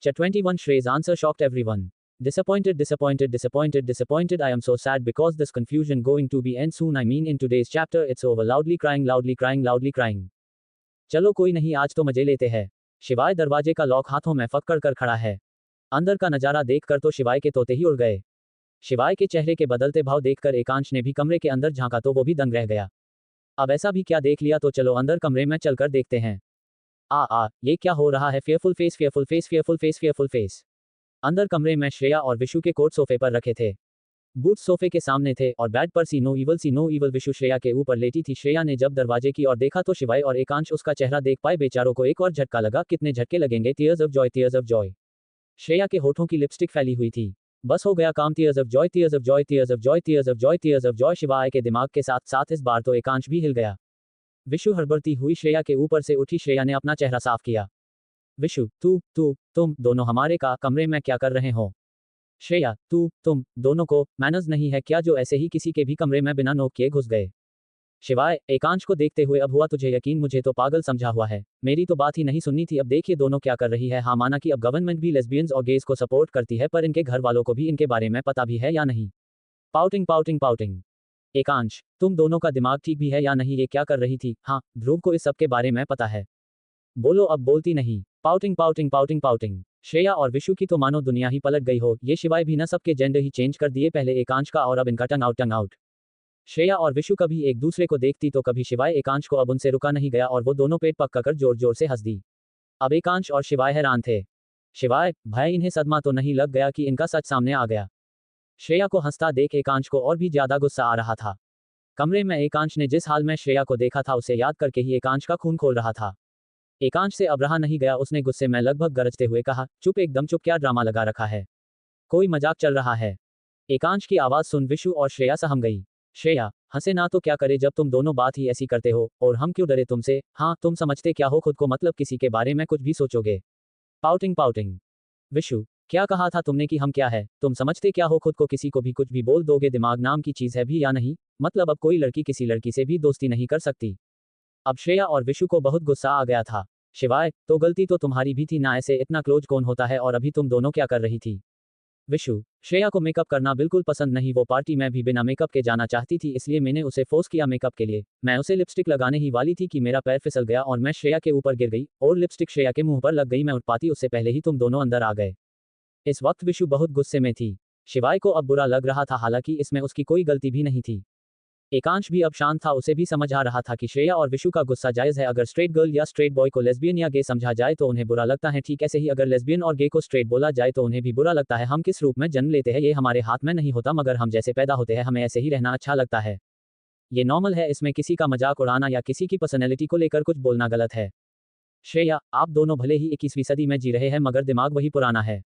Cha 21 Shrey's answer shocked everyone. Disappointed, disappointed, disappointed, disappointed. I am so sad because this confusion going to be end soon. I mean in today's chapter it's over. Loudly crying, loudly crying, loudly crying. चलो कोई नहीं, आज तो मजे लेते हैं. शिवाय दरवाजे का लॉक हाथों में पकड़ कर खड़ा है. अंदर का नजारा देखकर तो शिवाय के तोते ही उड़ गए. शिवाय के चेहरे के बदलते भाव देखकर एकांश ने भी कमरे के अंदर झांका तो वो भी दंग रह गया. अब ऐसा भी क्या देख लिया, तो चलो अंदर कमरे में चलकर देखते हैं. ये क्या हो रहा है? Fearful face, fearful face, fearful face, fearful face. अंदर कमरे में श्रेया और विशु के कोट सोफे पर रखे थे. बूट्स सोफे के सामने थे और बेड पर सी नो इवल विशु श्रेया के ऊपर लेटी थी. श्रेया ने जब दरवाजे की ओर देखा तो शिवाय और एकांश उसका चेहरा देख पाए. बेचारों को एक और झटका लगा. कितने झटके लगेंगे? Tears of Joy, tears of Joy. Shreya के होठों की लिपस्टिक फैली हुई थी. बस हो गया काम. Tears of Joy, tears of Joy, tears of Joy, tears of Joy, tears of Joy. शिवाय के दिमाग के साथ साथ इस बार तो एकांश भी हिल गया. विशु हड़बड़ती हुई श्रेया के ऊपर से उठी. श्रेया ने अपना चेहरा साफ किया. विशु, तुम दोनों हमारे कमरे में क्या कर रहे हो? श्रेया, तुम दोनों को मैनर्स नहीं है क्या, जो ऐसे ही किसी के भी कमरे में बिना नोक किए घुस गए? शिवाय एकांश को देखते हुए, अब हुआ तुझे यकीन? मुझे तो पागल समझा हुआ है. मेरी तो बात ही नहीं सुननी थी. अब देखिए दोनों क्या कर रही है. हाँ, माना कि अब गवर्नमेंट भी लेस्बियंस और गेज को सपोर्ट करती है, पर इनके घर वालों को भी इनके बारे में पता भी है या नहीं? Pouting pouting pouting. एकांश, तुम दोनों का दिमाग ठीक भी है या नहीं? ये क्या कर रही थी? हाँ, ध्रुव को इस सब के बारे में पता है. बोलो, अब बोलती नहीं. Pouting pouting pouting pouting. Shreya और विशु की तो मानो दुनिया ही पलट गई हो. ये शिवाय भी न सबके जेंडर ही चेंज कर दिए. पहले एकांश का और अब इनका टंग आउट, टंग आउट. श्रेया और विशु कभी एक दूसरे को देखती तो कभी शिवाय एकांश को. अब उनसे रुका नहीं गया और वो दोनों पेट पककर जोर जोर से हंस दी. अब एकांश और शिवाय हैरान थे. शिवाय, भाई इन्हें सदमा तो नहीं लग गया कि इनका सच सामने आ गया? श्रेया को हंसता देख एकांश को और भी ज्यादा गुस्सा आ रहा था. कमरे में एकांश ने जिस हाल में श्रेया को देखा था उसे याद करके ही एकांश का खून खोल रहा था. एकांश से अब रहा नहीं गया. उसने गुस्से में लगभग गरजते हुए कहा, चुप, एकदम चुप. क्या ड्रामा लगा रखा है? कोई मजाक चल रहा है? एकांश की आवाज सुन विशु और श्रेया सहम गई. श्रेया, हंसे ना तो क्या करे जब तुम दोनों बात ही ऐसी करते हो. और हम क्यों डरे तुमसे? हाँ, तुम समझते क्या हो खुद को? मतलब किसी के बारे में कुछ भी सोचोगे? Pouting pouting. विशु, क्या कहा था तुमने कि हम क्या है? तुम समझते क्या हो खुद को? किसी को भी कुछ भी बोल दोगे? दिमाग नाम की चीज है भी या नहीं? मतलब अब कोई लड़की किसी लड़की से भी दोस्ती नहीं कर सकती? अब श्रेया और विशु को बहुत गुस्सा आ गया था. शिवाय, तो गलती तो तुम्हारी भी थी ना. ऐसे इतना क्लोज कौन होता है? और अभी तुम दोनों क्या कर रही थी? विशु, श्रेया को मेकअप करना बिल्कुल पसंद नहीं. वो पार्टी में भी बिना मेकअप के जाना चाहती थी, इसलिए मैंने उसे फोर्स किया मेकअप के लिए. मैं उसे लिपस्टिक लगाने ही वाली थी कि मेरा पैर फिसल गया और मैं श्रेया के ऊपर गिर गई और लिपस्टिक श्रेया के मुंह पर लग गई. मैं उठ पाती उससे पहले ही तुम दोनों अंदर आ गए. इस वक्त विशु बहुत गुस्से में थी. शिवाय को अब बुरा लग रहा था, हालांकि इसमें उसकी कोई गलती भी नहीं थी. एकांश भी अब शांत था. उसे भी समझ आ रहा था कि श्रेया और विशु का गुस्सा जायज है. अगर स्ट्रेट गर्ल या स्ट्रेट बॉय को लेस्बियन या गे समझा जाए तो उन्हें बुरा लगता है. ठीक ऐसे ही अगर लेस्बियन और गे को स्ट्रेट बोला जाए तो उन्हें भी बुरा लगता है. हम किस रूप में जन्म लेते हैं ये हमारे हाथ में नहीं होता, मगर हम जैसे पैदा होते हैं हमें ऐसे ही रहना अच्छा लगता है. ये नॉर्मल है. इसमें किसी का मजाक उड़ाना या किसी की पर्सनैलिटी को लेकर कुछ बोलना गलत है. श्रेया, आप दोनों भले ही 21वीं सदी में जी रहे हैं, मगर दिमाग वही पुराना है.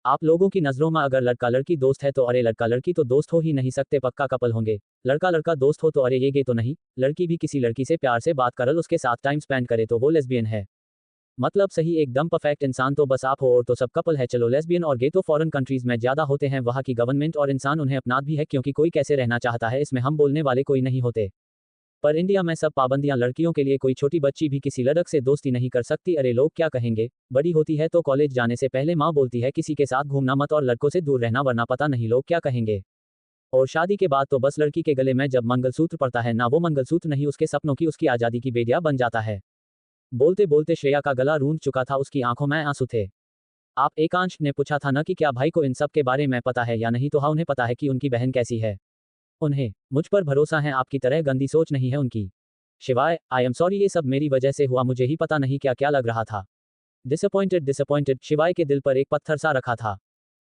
आप लोगों की नजरों में अगर लड़का लड़की दोस्त है तो अरे लड़का लड़की तो दोस्त हो ही नहीं सकते, पक्का कपल होंगे. लड़का लड़का दोस्त हो तो अरे ये गे तो नहीं. लड़की भी किसी लड़की से प्यार से बात करल उसके साथ टाइम स्पेंड करे तो वो लेस्बियन है. मतलब सही एकदम परफेक्ट इंसान तो बस आप हो और तो सब कपल है. चलो लेस्बियन और गे तो फॉरेन कंट्रीज में ज्यादा होते हैं. वहाँ की गवर्नमेंट और इंसान उन्हें अपनात भी है क्योंकि कोई कैसे रहना चाहता है इसमें हम बोलने वाले कोई नहीं होते. पर इंडिया में सब पाबंदियां. लड़कियों के लिए कोई छोटी बच्ची भी किसी लड़क से दोस्ती नहीं कर सकती. अरे लोग क्या कहेंगे? बड़ी होती है तो कॉलेज जाने से पहले माँ बोलती है किसी के साथ घूमना मत और लड़कों से दूर रहना, वरना पता नहीं लोग क्या कहेंगे. और शादी के बाद तो बस लड़की के गले में जब मंगलसूत्र पड़ता है ना, वो मंगलसूत्र नहीं उसके सपनों की, उसकी आज़ादी की बेदिया बन जाता है. बोलते बोलते श्रेया का गला रूंध चुका था. उसकी आंखों में आंसू थे. आप एकांश ने पूछा था ना कि क्या भाई को इन सब के बारे में पता है या नहीं, तो हाँ उन्हें पता है कि उनकी बहन कैसी है. उन्हें मुझ पर भरोसा है. आपकी तरह गंदी सोच नहीं है उनकी. शिवाय, आई एम सॉरी, ये सब मेरी वजह से हुआ. मुझे ही पता नहीं क्या क्या लग रहा था. Disappointed disappointed. शिवाय के दिल पर एक पत्थर सा रखा था.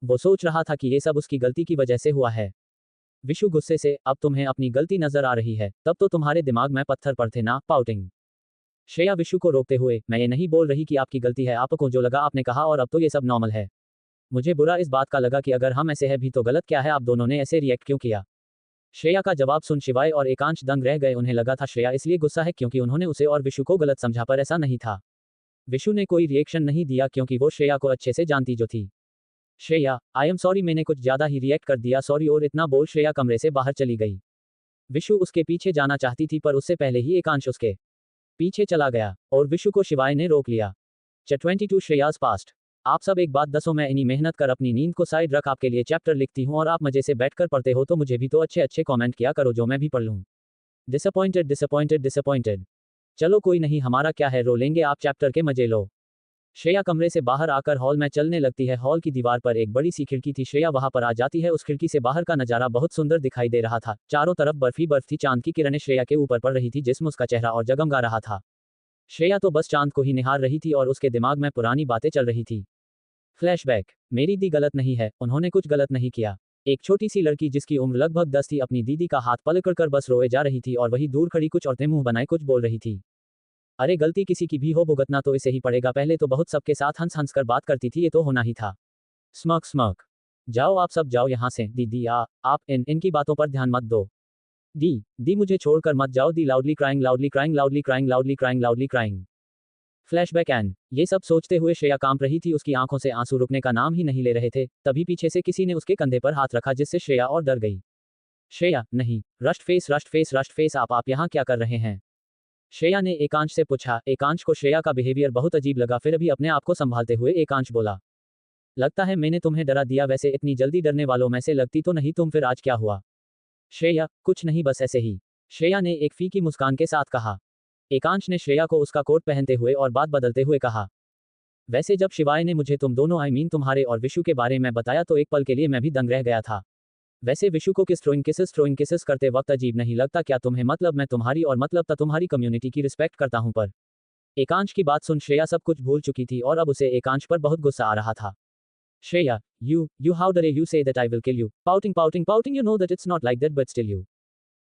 वो सोच रहा था कि ये सब उसकी गलती की वजह से हुआ है. विशु गुस्से से, अब तुम्हें अपनी गलती नजर आ रही है? तब तो तुम्हारे दिमाग में पत्थर पड़ते ना. पाउटिंग. श्रेया विशु को रोकते हुए, मैं ये नहीं बोल रही कि आपकी गलती है. आपको जो लगा आपने कहा और अब तो ये सब नॉर्मल है. मुझे बुरा इस बात का लगा कि अगर हम ऐसे हैं भी तो गलत क्या है? आप दोनों ने ऐसे रिएक्ट क्यों किया? श्रेया का जवाब सुन शिवाय और एकांश दंग रह गए. उन्हें लगा था श्रेया इसलिए गुस्सा है क्योंकि उन्होंने उसे और विशु को गलत समझा, पर ऐसा नहीं था. विशु ने कोई रिएक्शन नहीं दिया क्योंकि वो श्रेया को अच्छे से जानती जो थी. श्रेया, आई एम सॉरी, मैंने कुछ ज्यादा ही रिएक्ट कर दिया. सॉरी. और इतना बोल श्रेया कमरे से बाहर चली गई. विशु उसके पीछे जाना चाहती थी पर उससे पहले ही एकांश उसके पीछे चला गया और विशु को शिवाय ने रोक लिया. Cha 22 Shreya's past. आप सब एक बात दसो, मैं इन्हीं मेहनत कर अपनी नींद को साइड रख आपके लिए चैप्टर लिखती हूँ और आप मजे से बैठकर पढ़ते हो, तो मुझे भी तो अच्छे अच्छे कमेंट किया करो जो मैं भी पढ़ लूँ। Disappointed disappointed disappointed. चलो कोई नहीं, हमारा क्या है, रो लेंगे, आप चैप्टर के मजे लो। श्रेया कमरे से बाहर आकर हॉल में चलने लगती है। हॉल की दीवार पर एक बड़ी सी खिड़की थी। श्रेया वहां पर आ जाती है। उस खिड़की से बाहर का नजारा बहुत सुंदर दिखाई दे रहा था। चारों तरफ बर्फ ही बर्फ थी। चांद की किरणें श्रेया के ऊपर पड़ रही थी, जिसमें उसका चेहरा और जगमगा रहा था। श्रेया तो बस चांद को ही निहार रही थी और उसके दिमाग में पुरानी बातें चल रही थी। फ्लैशबैक। मेरी दी गलत नहीं है, उन्होंने कुछ गलत नहीं किया। एक छोटी सी लड़की जिसकी उम्र लगभग 10 थी अपनी दीदी का हाथ पकड़कर बस रोए जा रही थी और वही दूर खड़ी कुछ औरतें मुंह बनाए कुछ बोल रही थी। अरे गलती किसी की भी हो, भुगतना तो इसे ही पड़ेगा। पहले तो बहुत सबके साथ हंस हंस कर बात करती थी, ये तो होना ही था। स्मक स्मक। जाओ आप सब जाओ यहाँ से। दीदी आप इनकी बातों पर ध्यान मत दो। दी मुझे छोड़कर मत जाओ। दी loudly crying loudly crying loudly crying loudly crying loudly crying. Flashback and ये सब सोचते हुए श्रेया कांप रही थी। उसकी आंखों से आंसू रुकने का नाम ही नहीं ले रहे थे। तभी पीछे से किसी ने उसके कंधे पर हाथ रखा, जिससे श्रेया और डर गई। श्रेया नहीं। Rust face rust face rust face, आप यहाँ क्या कर रहे हैं? श्रेया ने एकांश से पूछा। एकांश को श्रेया का बिहेवियर बहुत अजीब लगा। फिर भी अपने आप को संभालते हुए एकांश बोला, लगता है मैंने तुम्हें डरा दिया। वैसे इतनी जल्दी डरने वालों में से लगती तो नहीं तुम, फिर आज क्या हुआ? श्रेया कुछ नहीं, बस ऐसे ही, श्रेया ने एक फीकी मुस्कान के साथ कहा। एकांश ने श्रेया को उसका कोट पहनते हुए और बात बदलते हुए कहा, वैसे जब शिवाय ने मुझे तुम दोनों तुम्हारे और विशु के बारे में बताया तो एक पल के लिए मैं भी दंग रह गया था। वैसे विशु को थ्रोइंग किसेस करते वक्त अजीब नहीं लगता क्या तुम्हें? मतलब मैं तुम्हारी और मतलब तुम्हारी कम्युनिटी की रिस्पेक्ट करता हूं, पर एकांश की बात सुन श्रेया सब कुछ भूल चुकी थी और अब उसे एकांश पर बहुत गुस्सा आ रहा था। Shreya, you how dare you say that I will kill you? Pouting, you know that it's not like that but still you.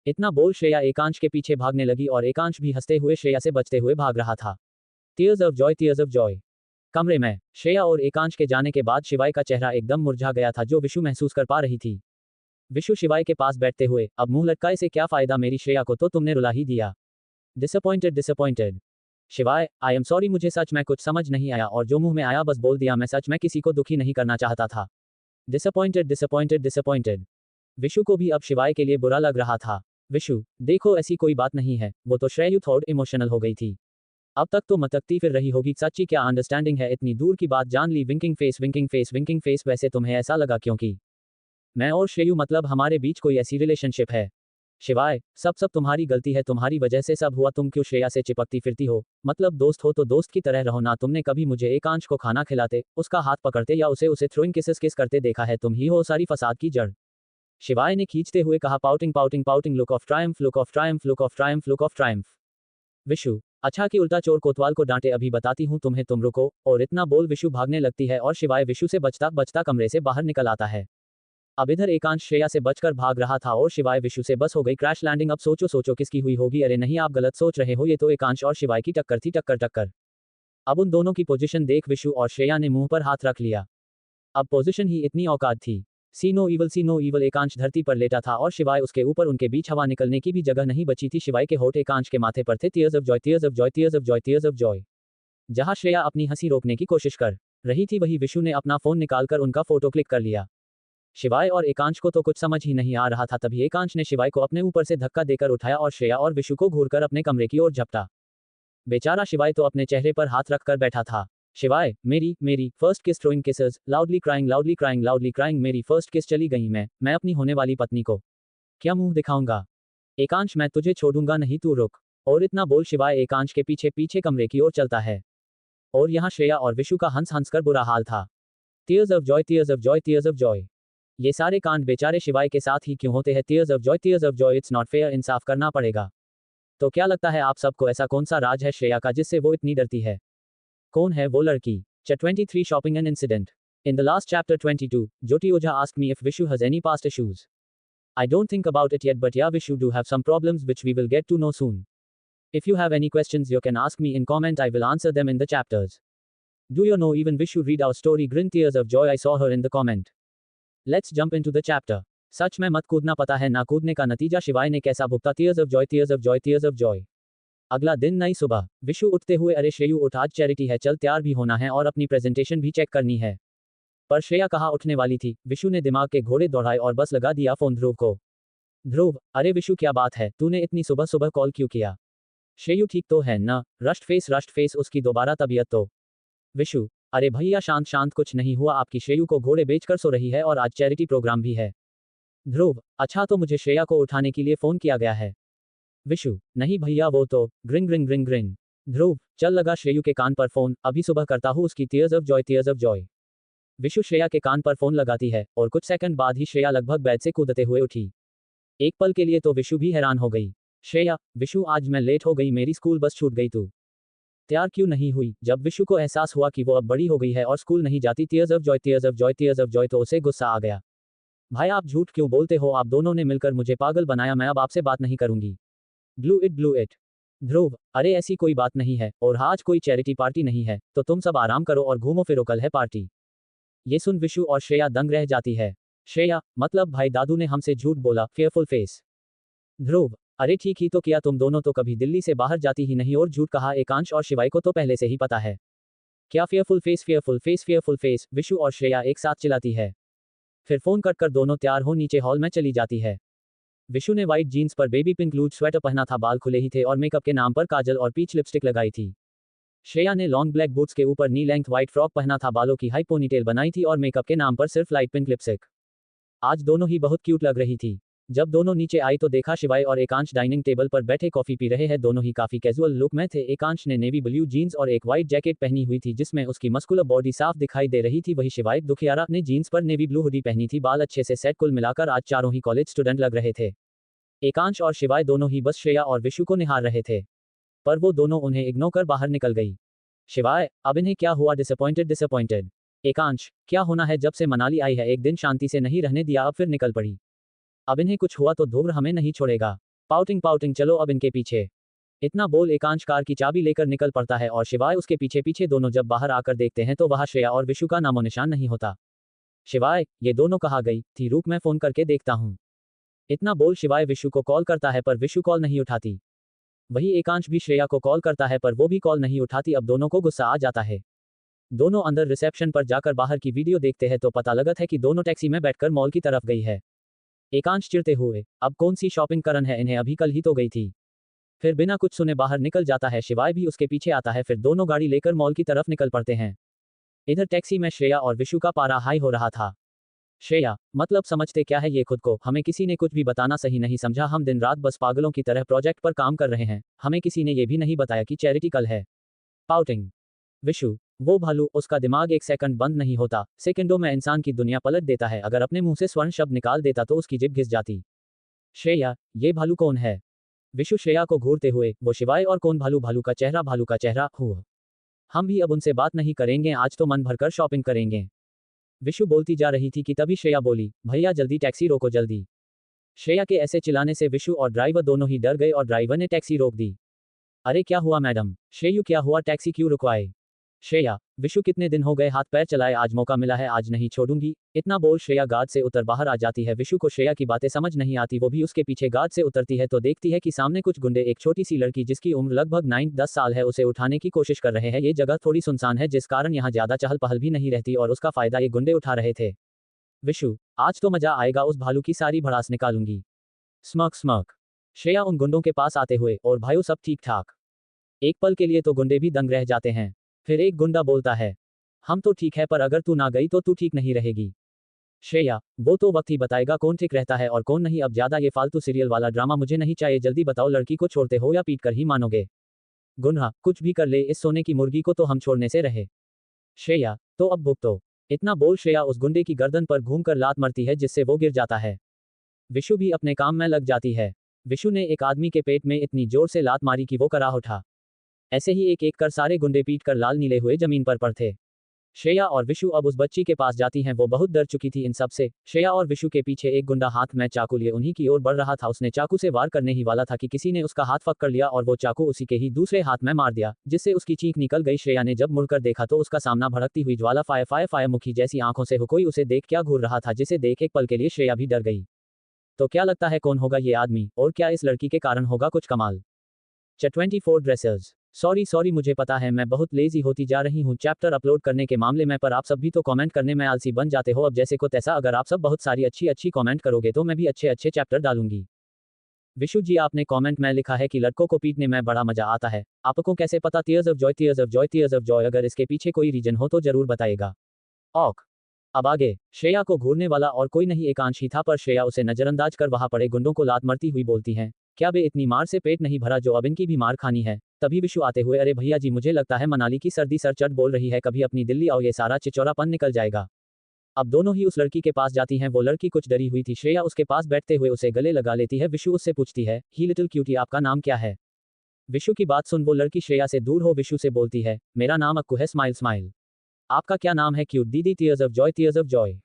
इतना बोल श्रेया एकांश के पीछे भागने लगी और एकांश भी हंसते हुए श्रेया से बचते हुए भाग रहा था। Tears of Joy. कमरे में श्रेया और एकांश के जाने के बाद शिवाय का चेहरा एकदम मुरझा गया था, जो विशु महसूस कर पा रही थी। विशु शिवाय के पास बैठते हुए, अब मुंह लटकाए से क्या फायदा, मेरी श्रेया को तो तुमने रुला ही दिया। डिसअपॉइंटेड। शिवाय, आई एम सॉरी, मुझे सच में कुछ समझ नहीं आया और जो मुंह में आया बस बोल दिया। मैं सच में किसी को दुखी नहीं करना चाहता था। डिसअपॉइंटेड। विशु को भी अब शिवाय के लिए बुरा लग रहा था। विशु, देखो ऐसी कोई बात नहीं है, वो तो श्रेयु थोड़ी इमोशनल हो गई थी। अब तक तो मतकती फिर रही होगी। सच्ची क्या अंडरस्टैंडिंग है, इतनी दूर की बात जान ली। Winking face. वैसे तुम्हें ऐसा लगा क्योंकि मैं और श्रेयु मतलब हमारे बीच कोई ऐसी रिलेशनशिप है? शिवाय, सब तुम्हारी गलती है, तुम्हारी वजह से सब हुआ। तुम क्यों श्रेया से चिपकती फिरती हो? मतलब दोस्त हो तो दोस्त की तरह रहो ना। तुमने कभी मुझे एकांश को खाना खिलाते, उसका हाथ पकड़ते या उसे थ्रोइंग किस करते देखा है? तुम ही हो सारी फसाद की जड़। शिवाय ने खींचते हुए कहा। Pouting look of Triumph. Vishu, अच्छा कि उल्टा चोर कोतवाल को डांटे, अभी बताती हूँ तुम्हें, तुम रुको। और इतना बोल विशु भागने लगती है और शिवाय विशु से बचता कमरे से बाहर निकल आता है। अब इधर एकांश श्रेया से बचकर भाग रहा था और शिवाय विशु से बस हो गई क्रैश लैंडिंग। अब सोचो किसकी हुई होगी? अरे नहीं, आप गलत सोच रहे हो, ये तो एकांश और शिवाय की टक्कर थी। टक्कर। अब उन दोनों की पोजीशन देख विशु और श्रेया ने मुंह पर हाथ रख लिया। अब पोजीशन ही इतनी औकात थी। सी नो इवल। एकांश धरती पर लेटा था और शिवाय उसके ऊपर। उनके बीच हवा निकलने की भी जगह नहीं बची थी। शिवाय के होठ एकांश के माथे पर थे। Tears of Joy. जहां श्रेया अपनी हंसी रोकने की कोशिश कर रही थी, वही विशु ने अपना फोन निकालकर उनका फोटो क्लिक कर लिया। शिवाय और एकांश को तो कुछ समझ ही नहीं आ रहा था। तभी एकांश ने शिवाय को अपने ऊपर से धक्का देकर उठाया और श्रेया और विशु को घूरकर अपने कमरे की ओर झपटा। बेचारा शिवाय तो अपने चेहरे पर हाथ रखकर बैठा था। शिवाय, मेरी फर्स्ट किस, थ्रोइंग किसेस, लाउडली क्राइंग, मेरी फर्स्ट किस चली गई। मैं अपनी होने वाली पत्नी को क्या मुंह दिखाऊंगा? एकांश, मैं तुझे छोड़ूंगा नहीं, तू रुक। और इतना बोल शिवाय एकांश के पीछे कमरे की ओर चलता है। और यहाँ श्रेया और विशु का हंस कर बुरा हाल था। Tears of Joy. ये सारे कांड बेचारे शिवाय के साथ ही क्यों होते हैं? Tears of joy. It's not fair, इंसाफ करना पड़ेगा। तो क्या लगता है आप सबको, ऐसा कौन सा राज है श्रेया का जिससे वो इतनी डरती है? कौन है वो लड़की? Chapter 23 Shopping and Incident. In the last chapter 22, Jyoti Oja asked me if Vishu has any past issues. I don't think about it yet, but yeah, Vishu do have some problems which we will get to know soon. If you have any questions, you can ask me in comment. I will answer them in the chapters. Do you know even Vishu read our story Grin Tears of Joy? I saw her in the comment. Let's jump into the chapter. सच में मत कूदना, पता है ना कूदने का नतीजा शिवाय ने कैसा भुगता? Tears of joy. अगला दिन नई सुबह। विशु उठते हुए, अरे श्रेयु उठ, आज चैरिटी है, चल तैयार भी होना है और अपनी प्रेजेंटेशन भी चेक करनी है। पर श्रेया कहाँ उठने वाली थी। विशु ने दिमाग के घोड़े दौड़ाए और बस लगा दिया फोन ध्रुव को। ध्रुव, अरे विशु क्या बात है, तूने इतनी सुबह कॉल क्यों किया? श्रेयु ठीक तो है ना? Rust face. उसकी दोबारा तबीयत तो? विशु, अरे भैया शांत शांत, कुछ नहीं हुआ, आपकी श्रेयू को घोड़े बेचकर सो रही है और आज चैरिटी प्रोग्राम भी है। ध्रुव, अच्छा तो मुझे श्रेया को उठाने के लिए फोन किया गया है। विशु, नहीं भैया वो तो ग्रिंग ग्रिंग ग्रिंग ग्रिंग। ध्रुव, चल लगा श्रेयू के कान पर फोन, अभी सुबह करता हूँ उसकी tears of Joy tears of Joy. Vishu Shreya के कान पर फोन लगाती है और कुछ सेकंड बाद ही श्रेया लगभग बेड से कूदते हुए उठी। एक पल के लिए तो विशु भी हैरान हो गई। श्रेया, विशु आज मैं लेट हो गई, मेरी स्कूल बस छूट गई, तू तैयार क्यों नहीं हुई? जब विशु को एहसास हुआ कि वो अब बड़ी हो गई है और स्कूल नहीं जाती tears of Joy tears of Joy tears of Joy, तो उसे गुस्सा आ गया। भाई आप झूठ क्यों बोलते हो? आप दोनों ने मिलकर मुझे पागल बनाया, मैं अब आपसे बात नहीं करूंगी। Blew it blew it. Dhruv, अरे ऐसी कोई बात नहीं है और आज कोई चैरिटी पार्टी नहीं है, तो तुम सब आराम करो और घूमो फिरो, कल है पार्टी। ये सुन विशु और श्रेया दंग रह जाती है। श्रेया, मतलब भाई दादू ने हमसे झूठ बोला? Fearful face. ध्रुव, अरे ठीक ही तो किया, तुम दोनों तो कभी दिल्ली से बाहर जाती ही नहीं और झूठ कहा। एकांश और शिवाय को तो पहले से ही पता है। क्या fearful face fearful face fearful face? Vishu और श्रेया एक साथ चिल्लाती है। फिर फोन कट कर दोनों तैयार हो नीचे हॉल में चली जाती है। विशु ने व्हाइट जीन्स पर बेबी पिंक लूज स्वेटर पहना था, बाल खुले ही थे और मेकअप के नाम पर काजल और पीच लिपस्टिक लगाई थी। श्रेया ने लॉन्ग ब्लैक बूट्स के ऊपर नी लेंथ व्हाइट फ्रॉक पहना था, बालों की हाई पोनीटेल बनाई थी और मेकअप के नाम पर सिर्फ लाइट पिंक लिपस्टिक। आज दोनों ही बहुत क्यूट लग रही थी। जब दोनों नीचे आई तो देखा शिवाय और एकांश डाइनिंग टेबल पर बैठे कॉफी पी रहे हैं। दोनों ही काफी कैजुअल लुक में थे। एकांश ने नेवी ब्लू जीन्स और एक व्हाइट जैकेट पहनी हुई थी जिसमें उसकी मस्कुलर बॉडी साफ दिखाई दे रही थी, वही शिवाय दुखियारा ने जीन्स पर नेवी ब्लू हुडी पहनी थी, बाल अच्छे से सेट। कुल मिलाकर आज चारों ही कॉलेज स्टूडेंट लग रहे थे। एकांश और शिवाय दोनों ही बस श्रेया और विशु को निहार रहे थे, पर वो दोनों उन्हें इग्नोर कर बाहर निकल गई। शिवाय, अब इन्हें क्या हुआ? Disappointed disappointed. एकांश, क्या होना है? जब से मनाली आई है एक दिन शांति से नहीं रहने दिया, अब फिर निकल पड़ी। अब इन्हें कुछ हुआ तो ध्रुव हमें नहीं छोड़ेगा। पाउटिंग पाउटिंग, चलो अब इनके पीछे। इतना बोल एकांश कार की चाबी लेकर निकल पड़ता है और शिवाय उसके पीछे पीछे। दोनों जब बाहर आकर देखते हैं तो वहां श्रेया और विशु का नामो निशान नहीं होता। शिवाय, ये दोनों कहाँ गई थी? रुक मैं फोन करके देखता हूँ। इतना बोल शिवाय विशु को कॉल करता है पर विशु कॉल नहीं उठाती। वही एकांश भी श्रेया को कॉल करता है पर वो भी कॉल नहीं उठाती। अब दोनों को गुस्सा आ जाता है। दोनों अंदर रिसेप्शन पर जाकर बाहर की वीडियो देखते हैं तो पता लगता है कि दोनों टैक्सी में बैठकर मॉल की तरफ गई है। एकांश चिढ़ते हुए, अब कौन सी शॉपिंग करन है इन्हें, अभी कल ही तो गई थी। फिर बिना कुछ सुने बाहर निकल जाता है। शिवाय भी उसके पीछे आता है। फिर दोनों गाड़ी लेकर मॉल की तरफ निकल पड़ते हैं। इधर टैक्सी में श्रेया और विशु का पारा हाई हो रहा था। श्रेया, मतलब समझते क्या है ये खुद को? हमें किसी ने कुछ भी बताना सही नहीं समझा। हम दिन रात बस पागलों की तरह प्रोजेक्ट पर काम कर रहे हैं। हमें किसी ने ये भी नहीं बताया कि चैरिटी कल है। पाउटिंग। विशु, वो भालू, उसका दिमाग एक सेकंड बंद नहीं होता। सेकंडों में इंसान की दुनिया पलट देता है। अगर अपने मुंह से स्वर्ण शब्द निकाल देता तो उसकी जिभ घिस जाती। श्रेया, ये भालू कौन है? विशु श्रेया को घूरते हुए, वो शिवाय और कौन भालू? भालू का चेहरा, भालू का चेहरा। हम भी अब उनसे बात नहीं करेंगे, आज तो मन भरकर शॉपिंग करेंगे। विशु बोलती जा रही थी कि तभी श्रेया बोली, भैया जल्दी टैक्सी रोको जल्दी। श्रेया के ऐसे चिल्लाने से विशु और ड्राइवर दोनों ही डर गए और ड्राइवर ने टैक्सी रोक दी। अरे क्या हुआ मैडम? श्रेयू, क्या हुआ? टैक्सी क्यों रुकवाए? श्रेया, विशु कितने दिन हो गए हाथ पैर चलाए, आज मौका मिला है, आज नहीं छोड़ूंगी। इतना बोल श्रेया गार्ड से उतर बाहर आ जाती है। विशु को श्रेया की बातें समझ नहीं आती, वो भी उसके पीछे गार्ड से उतरती है तो देखती है कि सामने कुछ गुंडे एक छोटी सी लड़की जिसकी उम्र लगभग 9-10 साल है उसे उठाने की कोशिश कर रहे हैं। ये जगह थोड़ी सुनसान है जिस कारण यहाँ ज्यादा चहल पहल भी नहीं रहती और उसका फायदा ये गुंडे उठा रहे थे। विशु, आज तो मजा आएगा, उस भालू की सारी भड़ास निकालूंगी। स्मक स्मक। श्रेया उन गुंडों के पास आते हुए, और भाइयों सब ठीक ठाक? एक पल के लिए तो गुंडे भी दंग रह जाते हैं। फिर एक गुंडा बोलता है, हम तो ठीक है पर अगर तू ना गई तो तू ठीक नहीं रहेगी। श्रेया, वो तो वक्त ही बताएगा कौन ठीक रहता है और कौन नहीं। अब ज्यादा ये फालतू सीरियल वाला ड्रामा मुझे नहीं चाहिए, जल्दी बताओ लड़की को छोड़ते हो या पीट कर ही मानोगे? गुनहा, कुछ भी कर ले, इस सोने की मुर्गी को तो हम छोड़ने से रहे। श्रेया, तो अब भुगतो। इतना बोल श्रेया उस गुंडे की गर्दन पर घूमकर लात मरती है जिससे वो गिर जाता है। विशु भी अपने काम में लग जाती है। विशु ने एक आदमी के पेट में इतनी जोर से लात मारी कि वो कराह उठा। ऐसे ही एक एक कर सारे गुंडे पीट कर लाल नीले हुए जमीन पर पड़ थे। श्रेया और विशु अब उस बच्ची के पास जाती हैं, वो बहुत डर चुकी थी इन सब से। श्रेया और विशु के पीछे एक गुंडा हाथ में चाकू लिए उन्हीं की ओर बढ़ रहा था। उसने चाकू से वार करने ही वाला था कि किसी ने उसका हाथ पकड़ लिया और वो चाकू उसी के ही दूसरे हाथ में मार दिया, जिससे उसकी चीख निकल गई। श्रेया ने जब मुड़कर देखा तो उसका सामना भड़कती हुई ज्वाला फायर फायर फायर मुखी जैसी आंखों से कोई उसे देख क्या घूर रहा था, जिसे देख एक पल के लिए श्रेया भी डर गई। तो क्या लगता है कौन होगा ये आदमी, और क्या इस लड़की के कारण होगा कुछ कमाल? 24 ड्रेसर्स। सॉरी मुझे पता है मैं बहुत लेजी होती जा रही हूँ चैप्टर अपलोड करने के मामले में, पर आप सब भी तो कमेंट करने में आलसी बन जाते हो अब जैसे को तैसा। अगर आप सब बहुत सारी अच्छी कमेंट करोगे तो मैं भी अच्छे चैप्टर डालूंगी। विशु जी, आपने कमेंट में लिखा है कि लड़कों को पीटने में बड़ा मजा आता है, आपको कैसे पता? Tears of Joy, tears of Joy, tears of Joy. अगर इसके पीछे कोई रीजन हो तो जरूर बताइएगा। ऑक। अब आगे, श्रेया को घूरने वाला और कोई नहीं एकांश ही था, पर श्रेया उसे नजरअंदाज कर वहां पड़े गुंडों को लात मारती हुई बोलती हैं, क्या बे इतनी मार से पेट नहीं भरा जो अब इनकी भी मार खानी है? तभी विशु आते हुए, अरे भैया जी, मुझे लगता है मनाली की सर्दी सर चढ़ बोल रही है, कभी अपनी दिल्ली आओ, ये सारा चिचौरापन निकल जाएगा। अब दोनों ही उस लड़की के पास जाती हैं। वो लड़की कुछ डरी हुई थी। श्रेया उसके पास बैठते हुए उसे गले लगा लेती है। विशु उससे पूछती है, ही लिटिल क्यूटी, आपका नाम क्या है? विशु की बात सुन वो लड़की श्रेया से दूर हो विशु से बोलती है, मेरा नाम अक्कू है। Smile smile. आपका क्या नाम है? क्यूट दीदी। Tears of Joy, tears of Joy.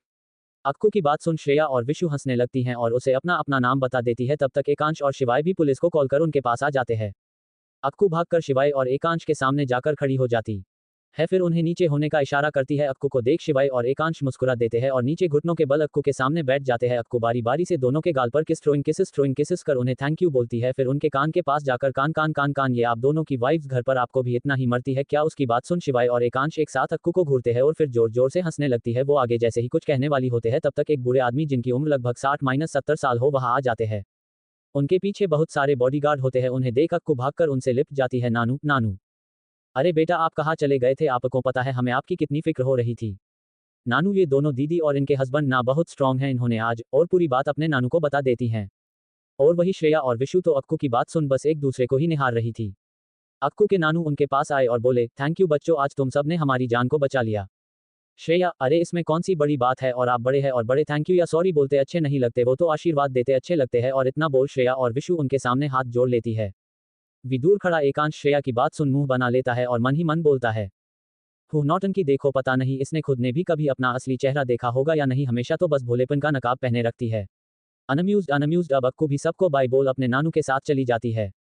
Akku की बात सुन श्रेया और विशु हंसने लगती हैं और उसे अपना अपना नाम बता देती है। तब तक एकांश और शिवाय भी पुलिस को कॉल कर उनके पास आ जाते हैं। अक्कू भागकर शिवाय और एकांश के सामने जाकर खड़ी हो जाती है, फिर उन्हें नीचे होने का इशारा करती है। अक्कू को देख शिवाय और एकांश मुस्कुरा देते हैं और नीचे घुटनों के बल अक्कू के सामने बैठ जाते हैं। अक्कू बारी बारी से दोनों के गाल पर थ्रोइंग किसेस कर उन्हें थैंक यू बोलती है। फिर उनके कान के पास जाकर कान कान कान कान, ये आप दोनों की वाइफ्स घर पर आपको भी इतना ही मरती है क्या? उसकी बात सुन शिवाय और एकांश एक साथ अक्कू को घूरते हैं और फिर जोर जोर से हंसने लगती है। वो आगे जैसे ही कुछ कहने वाली होते हैं तब तक एक बूढ़े आदमी जिनकी उम्र लगभग 60-70 साल हो वहां आ जाते हैं। उनके पीछे बहुत सारे बॉडीगार्ड होते हैं। उन्हें देख अक्कू भागकर उनसे लिपट जाती है। नानू नानू, अरे बेटा, आप कहाँ चले गए थे? आपको पता है हमें आपकी कितनी फिक्र हो रही थी। नानू, ये दोनों दीदी और इनके हस्बैंड ना बहुत स्ट्रांग हैं। इन्होंने आज और पूरी बात अपने नानू को बता देती हैं। और वही श्रेया और विशु तो अक्कू की बात सुन बस एक दूसरे को ही निहार रही थी। अक्कू के नानू उनके पास आए और बोले, थैंक यू बच्चों, आज तुम सब ने हमारी जान को बचा लिया। श्रेया, अरे इसमें कौन सी बड़ी बात है, और आप बड़े हैं और बड़े थैंक यू या सॉरी बोलते अच्छे नहीं लगते, वो तो आशीर्वाद देते अच्छे लगते हैं। और इतना बोल श्रेया और विशु उनके सामने हाथ जोड़ लेती है। विदूर खड़ा एकांश श्रेया की बात सुन मुंह बना लेता है और मन ही मन बोलता है, नौटंकी देखो, पता नहीं इसने खुद ने भी कभी अपना असली चेहरा देखा होगा या नहीं, हमेशा तो बस भोलेपन का नकाब पहने रखती है। अनम्यूज्ड अब अक्कू भी सबको बाय बोल अपने नानू के साथ चली जाती है।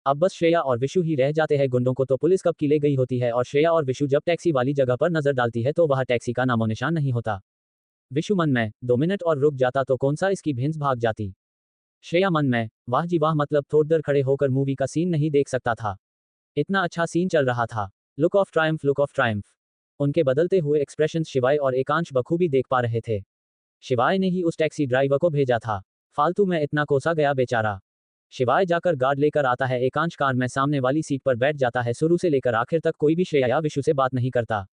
अब बस श्रेया और विशु ही रह जाते हैं। गुंडों को तो पुलिस कब की ले गई होती है और श्रेया और विशु जब टैक्सी वाली जगह पर नजर डालती है तो वह टैक्सी का नामो निशान नहीं होता। विशु मन में, 2 मिनट और रुक जाता तो कौन सा इसकी भिंस भाग जाती। श्रेया मन में, वाह जी वाह, मतलब थोड़ी देर खड़े होकर मूवी का सीन नहीं देख सकता था, इतना अच्छा सीन चल रहा था। Look of triumph, look of Triumph. उनके बदलते हुए एक्सप्रेशंस शिवाय और एकांश बखूबी देख पा रहे थे। शिवाय ने ही उस टैक्सी ड्राइवर को भेजा था, फालतू में इतना कोसा गया बेचारा। शिवाय जाकर गार्ड लेकर आता है। एकांश कार में सामने वाली सीट पर बैठ जाता है। शुरू से लेकर आखिर तक कोई भी श्रेया या विशु से बात नहीं करता।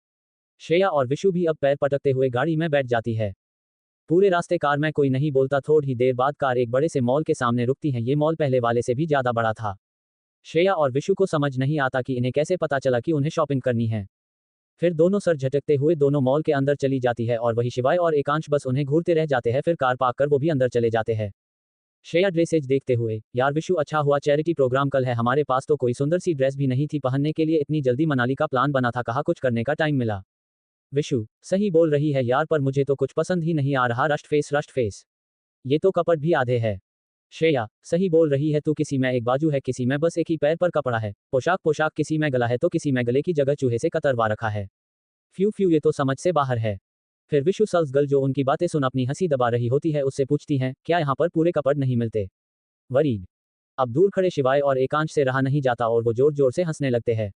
श्रेया और विशु भी अब पैर पटकते हुए गाड़ी में बैठ जाती है। पूरे रास्ते कार में कोई नहीं बोलता। थोड़ी ही देर बाद कार एक बड़े से मॉल के सामने रुकती है। ये मॉल पहले वाले से भी ज्यादा बड़ा था। श्रेया और विशु को समझ नहीं आता कि इन्हें कैसे पता चला कि उन्हें शॉपिंग करनी है। फिर दोनों सर झटकते हुए दोनों मॉल के अंदर चली जाती है और वही शिवाय और एकांश बस उन्हें घूरते रह जाते हैं। फिर कार पार्क कर वो भी अंदर चले जाते हैं। श्रेया ड्रेसेज देखते हुए, यार विशु, अच्छा हुआ चैरिटी प्रोग्राम कल है, हमारे पास तो कोई सुंदर सी ड्रेस भी नहीं थी पहनने के लिए, इतनी जल्दी मनाली का प्लान बना था, कहा कुछ करने का टाइम मिला। विशु, सही बोल रही है यार, पर मुझे तो कुछ पसंद ही नहीं आ रहा। रस्ट फेस, ये तो कपड़ भी आधे है। श्रेया, सही बोल रही है तू, किसी में एक बाजू है, किसी में बस एक ही पैर पर कपड़ा है। पोशाक किसी में गला है तो किसी में गले की जगह चूहे से कतरवा रखा है। फ्यू, ये तो समझ से बाहर है। फिर विशु सल्स गर्ल जो उनकी बातें सुन अपनी हंसी दबा रही होती है उससे पूछती हैं, क्या यहाँ पर पूरे कपड़ नहीं मिलते? वरीड। अब दूर खड़े शिवाय और एकांश से रहा नहीं जाता और वो जोर जोर से हंसने लगते हैं।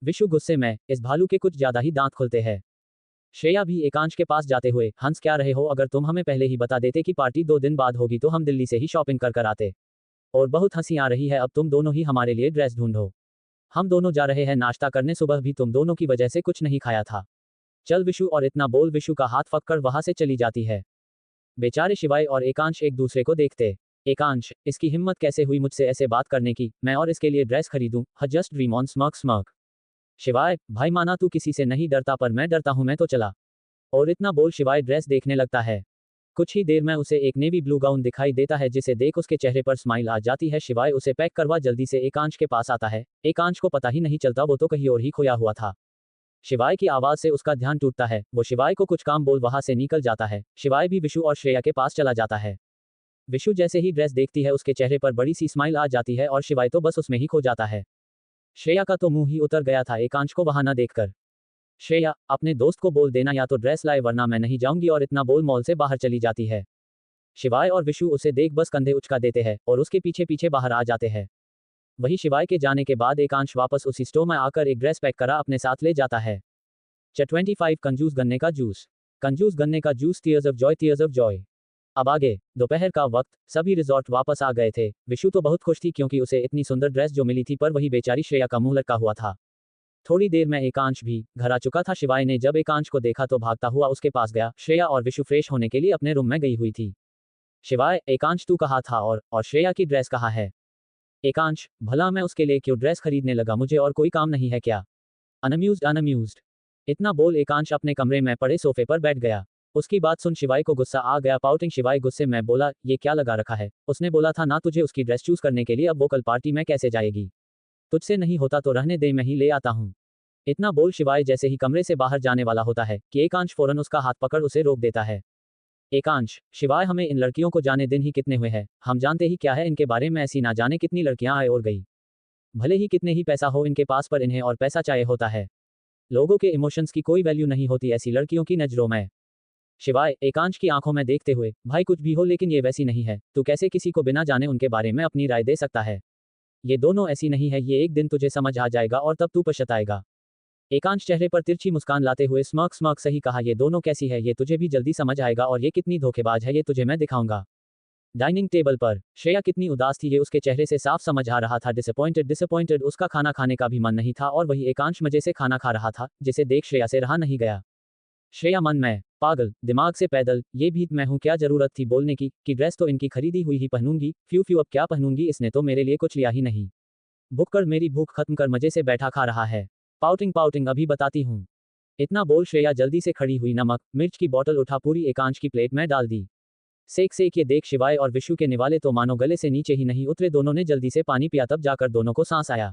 विशु गुस्से में, इस भालू के कुछ ज्यादा ही दांत खुलते हैं। श्रेया भी एकांश के पास जाते हुए, हंस क्या रहे हो, अगर तुम हमें पहले ही बता देते कि पार्टी 2 दिन बाद होगी तो हम दिल्ली से ही शॉपिंग कर आते। और बहुत हंसी आ रही है, अब तुम दोनों ही हमारे लिए ड्रेस ढूंढो। हम दोनों जा रहे हैं नाश्ता करने, सुबह भी तुम दोनों की वजह से कुछ नहीं खाया था। चल विशु, और इतना बोल विशु का हाथ पकड़ वहां से चली जाती है। बेचारे शिवाय और एकांश एक दूसरे को देखते। एकांश, इसकी हिम्मत कैसे हुई मुझसे ऐसे बात करने की, मैं और इसके लिए ड्रेस खरीदूं, जस्ट ड्रीम ऑन स्मर्क। शिवाय, भाई माना तू किसी से नहीं डरता, पर मैं डरता हूं, मैं तो चला। और इतना बोल शिवाय ड्रेस देखने लगता है। कुछ ही देर में उसे एक नेवी ब्लू गाउन दिखाई देता है जिसे देख उसके चेहरे पर स्माइल आ जाती है। शिवाय उसे पैक करवा जल्दी से एकांश के पास आता है। एकांश को पता ही नहीं चलता वो तो कहीं और ही खोया हुआ था। शिवाय की आवाज से उसका ध्यान टूटता है। वो शिवाय को कुछ काम बोल वहां से निकल जाता है। शिवाय भी विशु और श्रेया के पास चला जाता है। विशु जैसे ही ड्रेस देखती है उसके चेहरे पर बड़ी सी स्माइल आ जाती है और शिवाय तो बस उसमें ही खो जाता है। श्रेया का तो मुंह ही उतर गया था एकांश को वहां न देखकर। श्रेया, अपने दोस्त को बोल देना या तो ड्रेस लाए वरना मैं नहीं जाऊंगी, और इतना बोल मॉल से बाहर चली जाती है। शिवाय और विशु उसे देख बस कंधे उचका देते हैं और उसके पीछे पीछे बाहर आ जाते हैं। वही शिवाय के जाने के बाद एकांश वापस उसी स्टोर में आकर एक ड्रेस पैक करा अपने साथ ले जाता है। 25 कंजूस गन्ने का juice, tears of Joy, tears of Joy. अब आगे दोपहर का वक्त, सभी रिजॉर्ट वापस आ गए थे। विशु तो बहुत खुश थी क्योंकि उसे इतनी सुंदर ड्रेस जो मिली थी, पर वही बेचारी श्रेया का मुंह लटका हुआ था। थोड़ी देर में एकांश भी घर आ चुका था। शिवाय ने जब एकांश को देखा तो भागता हुआ उसके पास गया। श्रेया और विशु फ्रेश होने के लिए अपने रूम में गई हुई थी। शिवाय, एकांश तू कहाँ था और श्रेया की ड्रेस कहाँ है? एकांश, भला मैं उसके लिए क्यों ड्रेस खरीदने लगा, मुझे और कोई काम नहीं है क्या? अनअम्यूज्ड। इतना बोल एकांश अपने कमरे में पड़े सोफे पर बैठ गया। उसकी बात सुन शिवाय को गुस्सा आ गया। पाउटिंग शिवाय गुस्से में बोला, ये क्या लगा रखा है? उसने बोला था ना तुझे उसकी ड्रेस चूज करने के लिए, अब वो कल पार्टी में कैसे जाएगी? तुझसे नहीं होता तो रहने दे, मैं ही ले आता हूँ। इतना बोल शिवाय जैसे ही कमरे से बाहर जाने वाला होता है कि एकांश फौरन उसका हाथ पकड़ उसे रोक देता है। एकांश, शिवाय, हमें इन लड़कियों को जाने दिन ही कितने हुए हैं, हम जानते ही क्या है इनके बारे में। ऐसी ना जाने कितनी लड़कियां आए और गई। भले ही कितने ही पैसा हो इनके पास, पर इन्हें और पैसा चाहिए होता है। लोगों के इमोशंस की कोई वैल्यू नहीं होती ऐसी लड़कियों की नजरों में। शिवाय, एकांश की आंखों में देखते हुए, भाई कुछ भी हो लेकिन ये वैसी नहीं है। तू कैसे किसी को बिना जाने उनके बारे में अपनी राय दे सकता है? ये दोनों ऐसी नहीं है, ये एक दिन तुझे समझ आ जाएगा और तब तू पछताएगा। एकांश चेहरे पर तिरछी मुस्कान लाते हुए स्मर्क सही कहा, ये दोनों कैसी है ये तुझे भी जल्दी समझ आएगा, और ये कितनी धोखेबाज है ये तुझे मैं दिखाऊंगा। डाइनिंग टेबल पर श्रेया कितनी उदास थी ये उसके चेहरे से साफ समझ आ रहा था। डिसअपॉइंटेड। उसका खाना खाने का भी मन नहीं था और वही एकांश मजे से खाना खा रहा था, जिसे देख श्रेया से रहा नहीं गया। श्रेया मन में, पागल, दिमाग से पैदल, ये भी मैं हूँ, क्या जरूरत थी बोलने की कि ड्रेस तो इनकी खरीदी हुई ही पहनूंगी। फ्यू अब क्या पहनूंगी, इसने तो मेरे लिए कुछ लिया ही नहीं। भूख कर मेरी भूख खत्म कर, मजे से बैठा खा रहा है। पाउटिंग अभी बताती हूँ। इतना बोल श्रेया जल्दी से खड़ी हुई, नमक मिर्च की बोतल उठा पूरी एकांश की प्लेट में डाल दी। सेक ये देख शिवाय और विशु के निवाले तो मानो गले से नीचे ही नहीं उतरे। दोनों ने जल्दी से पानी पिया, तब जाकर दोनों को सांस आया।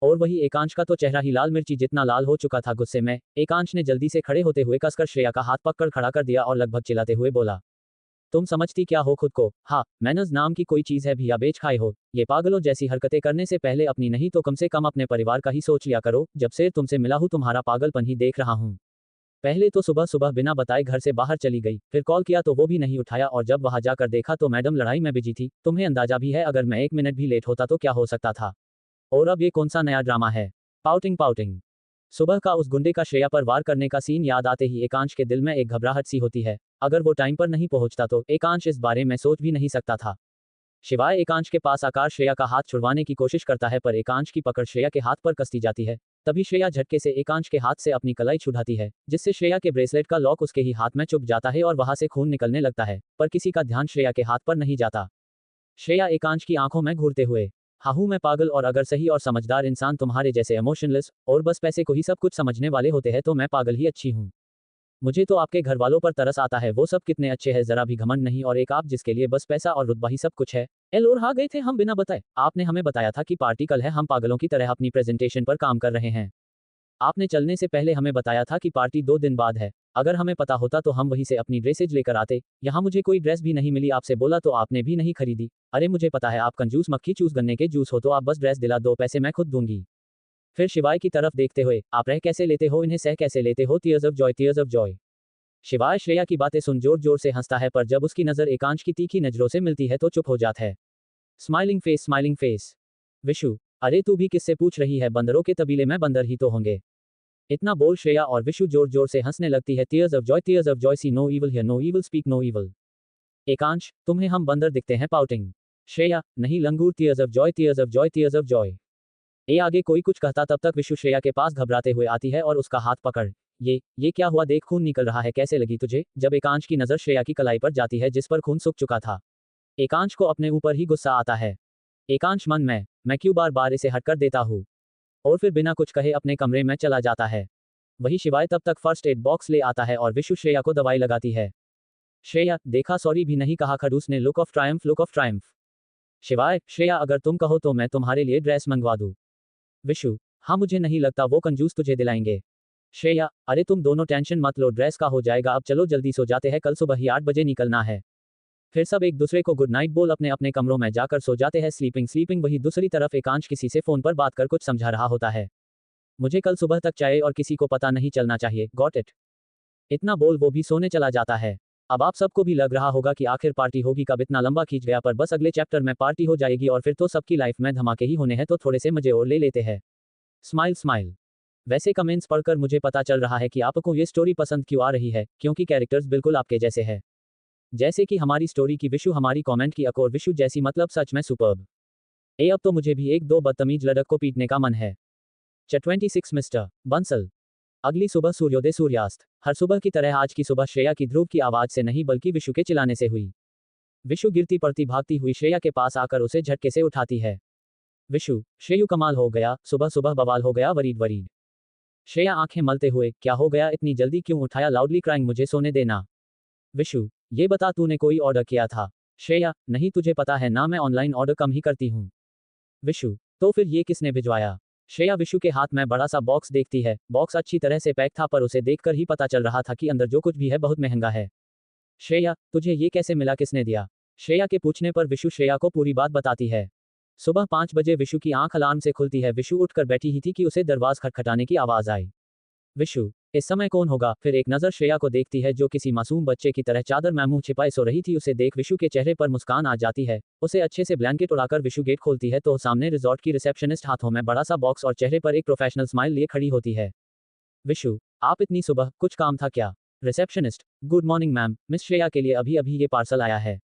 और वही एकांश का तो चेहरा ही लाल मिर्ची जितना लाल हो चुका था। गुस्से में एकांश ने जल्दी से खड़े होते हुए कसकर श्रेया का हाथ पकड़ खड़ा कर दिया और लगभग चिल्लाते हुए बोला, तुम समझती क्या हो खुद को? हाँ, मैनर्स नाम की कोई चीज है भी या बेच खाए हो? ये पागलों जैसी हरकतें करने से पहले अपनी नहीं तो कम से कम अपने परिवार का ही सोच लिया करो। जब से तुमसे मिला हूं तुम्हारा पागलपन ही देख रहा हूं। पहले तो सुबह सुबह बिना बताए घर से बाहर चली गई, फिर कॉल किया तो वो भी नहीं उठाया, और जब वहां जाकर देखा तो मैडम लड़ाई में बिजी थी। तुम्हें अंदाजा भी है अगर मैं एक मिनट भी लेट होता तो क्या हो सकता था? और अब ये कौन सा नया ड्रामा है? पाउटिंग। सुबह का उस गुंडे का श्रेया पर वार करने का सीन याद आते ही एकांश के दिल में एक घबराहट सी होती है। अगर वो टाइम पर नहीं पहुंचता तो एकांश इस बारे में सोच भी नहीं सकता था। शिवाय एकांश के पास आकर श्रेया का हाथ छुड़वाने की कोशिश करता है, पर एकांश की पकड़ श्रेया के हाथ पर कसती जाती है। तभी श्रेया झटके से एकांश के हाथ से अपनी कलाई छुड़ाती है, जिससे श्रेया के ब्रेसलेट का लॉक उसके ही हाथ में चुभ जाता है और वहां से खून निकलने लगता है, पर किसी का ध्यान श्रेया के हाथ पर नहीं जाता। श्रेया एकांश की आंखों में घूरते हुए, हाहू मैं पागल, और अगर सही और समझदार इंसान तुम्हारे जैसे इमोशनलेस और बस पैसे को ही सब कुछ समझने वाले होते हैं तो मैं पागल ही अच्छी हूँ। मुझे तो आपके घर वालों पर तरस आता है, वो सब कितने अच्छे हैं, जरा भी घमंड नहीं, और एक आप जिसके लिए बस पैसा और रुतबा ही सब कुछ है। और हाँ गए थे हम बिना बताए। आपने हमें बताया था कि पार्टी कल है, हम पागलों की तरह अपनी प्रेजेंटेशन पर काम कर रहे हैं। आपने चलने से पहले हमें बताया था कि पार्टी 2 दिन बाद है। अगर हमें पता होता तो हम वहीं से अपनी ड्रेसेज लेकर आते। यहाँ मुझे कोई ड्रेस भी नहीं मिली, आपसे बोला तो आपने भी नहीं खरीदी। अरे मुझे पता है आप कंजूस मक्खी, चूस गन्ने के जूस हो, तो आप बस ड्रेस दिला दो, पैसे मैं खुद दूंगी। फिर शिवाय की तरफ देखते हुए, आप रह कैसे लेते हो, इन्हें सह कैसे लेते हो? Tears of Joy. शिवाय श्रेया की बातें सुन जोर जोर से हंसता है, पर जब उसकी नजर एकांश की तीखी नजरों से मिलती है तो चुप हो जाता है। Smiling face. विशु, अरे तू भी किससे पूछ रही है, बंदरों के तबीले में बंदर ही तो होंगे। इतना बोल श्रेया और विशु जोर जोर से हंसने लगती है। Tears of joy, see no evil hear, no evil, speak no evil. Ekansh, तुम्हें हम बंदर दिखते हैं? पाउटिंग श्रेया, नहीं लंगूर। Tears of joy. ए आगे कोई कुछ कहता तब तक विशु श्रेया के पास घबराते हुए आती है और उसका हाथ पकड़, ये क्या हुआ, देख खून निकल रहा है, कैसे लगी तुझे? जब एकांश की नजर श्रेया की कलाई पर जाती है जिस पर खून सूख चुका था, एकांश को अपने ऊपर ही गुस्सा आता है। एकांश मन में, मैं क्यों बार बार इसे हटकर देता हूँ, और फिर बिना कुछ कहे अपने कमरे में चला जाता है। वही शिवाय तब तक फर्स्ट एड बॉक्स ले आता है और विशु श्रेया को दवाई लगाती है। श्रेया, देखा सॉरी भी नहीं कहा, खड़ूस ने लुक ऑफ ट्रायम्फ। शिवाय, श्रेया अगर तुम कहो तो मैं तुम्हारे लिए ड्रेस मंगवा दूं। विशु, हाँ मुझे नहीं लगता वो कंजूस तुझे दिलाएंगे। श्रेया, अरे तुम दोनों टेंशन मत लो, ड्रेस का हो जाएगा, अब चलो जल्दी सो जाते हैं, कल सुबह ही 8 बजे निकलना है। फिर सब एक दूसरे को गुड नाइट बोल अपने अपने कमरों में जाकर सो जाते हैं। स्लीपिंग। वही दूसरी तरफ एकांश किसी से फोन पर बात कर कुछ समझा रहा होता है। मुझे कल सुबह तक चाहिए और किसी को पता नहीं चलना चाहिए, गॉट इट? इतना बोल वो भी सोने चला जाता है। अब आप सबको भी लग रहा होगा कि आखिर पार्टी होगी कब, इतना लंबा खींच गया, पर बस अगले चैप्टर में पार्टी हो जाएगी और फिर तो सबकी लाइफ में धमाके ही होने हैं, तो थोड़े से मजे और ले लेते हैं। स्माइल। वैसे कमेंट्स पढ़कर मुझे पता चल रहा है कि आपको ये स्टोरी पसंद क्यों आ रही है, क्योंकि कैरेक्टर्स बिल्कुल आपके जैसे हैं। जैसे कि हमारी स्टोरी की विशु, हमारी कमेंट की अकोर विशु जैसी, मतलब सच में सुपर्ब। अब तो मुझे भी एक दो बदतमीज लड़क को पीटने का मन है। 26 मिस्टर बंसल। अगली सुबह सूर्योदय सूर्यास्त। हर सुबह की तरह आज की सुबह श्रेया की ध्रुव की आवाज से नहीं बल्कि विशु के चिल्लाने से हुई। विशु गिरती पड़ती भागती हुई श्रेया के पास आकर उसे झटके से उठाती है। विशु, श्रेयू कमाल हो गया, सुबह सुबह बवाल हो गया, वरीड वरीड। श्रेया आंखें मलते हुए, क्या हो गया, इतनी जल्दी क्यों उठाया, लाउडली क्राइंग, मुझे सोने देना। विशु, ये बता तूने कोई ऑर्डर किया था। श्रेया, नहीं, तुझे पता है ना मैं ऑनलाइन ऑर्डर कम ही करती हूँ। विशु, तो फिर ये किसने भिजवाया। श्रेया विशु के हाथ में बड़ा सा बॉक्स देखती है। बॉक्स अच्छी तरह से पैक था पर उसे देखकर ही पता चल रहा था कि अंदर जो कुछ भी है बहुत महंगा है। श्रेया, तुझे ये कैसे मिला, किसने दिया। श्रेया के पूछने पर विशु श्रेया को पूरी बात बताती है। सुबह 5 बजे विशु की आंख अलार्म से खुलती है। विशु उठकर बैठी ही थी कि उसे दरवाज खटखटाने की आवाज आई। विशु, इस समय कौन होगा। फिर एक नजर श्रेया को देखती है जो किसी मासूम बच्चे की तरह चादर में मुंह छिपाए सो रही थी। उसे देख विशु के चेहरे पर मुस्कान आ जाती है। उसे अच्छे से ब्लैंकेट उड़ाकर विशु गेट खोलती है तो सामने रिजॉर्ट की रिसेप्शनिस्ट हाथों में बड़ा सा बॉक्स और चेहरे पर एक प्रोफेशनल स्माइल लिए खड़ी होती है। विशु, आप इतनी सुबह, कुछ काम था क्या। Receptionist, good morning ma'am, miss Shreya के लिए अभी अभी ये पार्सल आया है।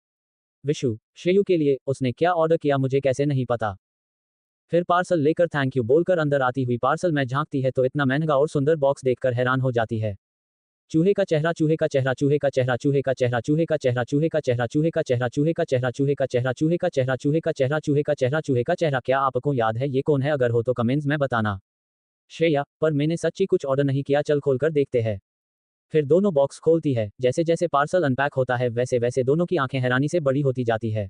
विशु, श्रेयू के लिए, उसने क्या ऑर्डर किया मुझे कैसे नहीं पता। फिर पार्सल लेकर थैंक यू बोलकर अंदर आती हुई पार्सल में झांकती है तो इतना महंगा और सुंदर बॉक्स देखकर हैरान हो जाती है। चूहे का चेहरा, चूहे का चेहरा, चूहे का चेहरा, चूहे का चेहरा, चूहे का चेहरा, चूहे का चेहरा, चूहे का चेहरा, चूहे का चेहरा, चूहे का चेहरा, चूहे का चेहरा, चूहे का चेहरा, चूहे का चेहरा, चूहे का चेहरा। क्या आपको याद है ये कौन है, अगर हो तो कमेंट्स में बताना। श्रेया, पर मैंने सच्ची कुछ ऑर्डर नहीं किया, चल खोलकर देखते हैं। फिर दोनों बॉक्स खोलती है। जैसे जैसे पार्सल अनपैक होता है वैसे वैसे दोनों की आंखें हैरानी से बड़ी होती जाती है।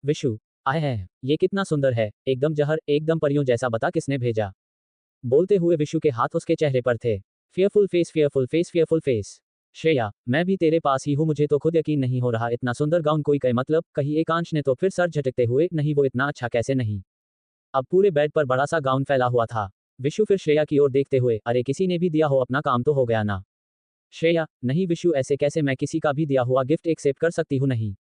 विशु, आए है, ये कितना सुंदर है, एकदम जहर, एकदम परियों जैसा, बता किसने भेजा। बोलते हुए विशु के हाथ उसके चेहरे पर थे। Fearful face, fearful face, fearful face. Shreya, मैं भी तेरे पास ही हूँ, मुझे तो खुद यकीन नहीं हो रहा, इतना सुंदर गाउन कोई कहे, मतलब कहीं। एकांश ने तो फिर सर झटकते हुए, नहीं वो इतना अच्छा कैसे नहीं। अब पूरे बेड पर बड़ा सा गाउन फैला हुआ था। विशु फिर श्रेया की ओर देखते हुए, अरे किसी ने भी दिया हो, अपना काम तो हो गया ना। श्रेया, नहीं विशु, ऐसे कैसे, मैं किसी का भी दिया हुआ गिफ्ट एक्सेप्ट कर सकती हूँ नहीं।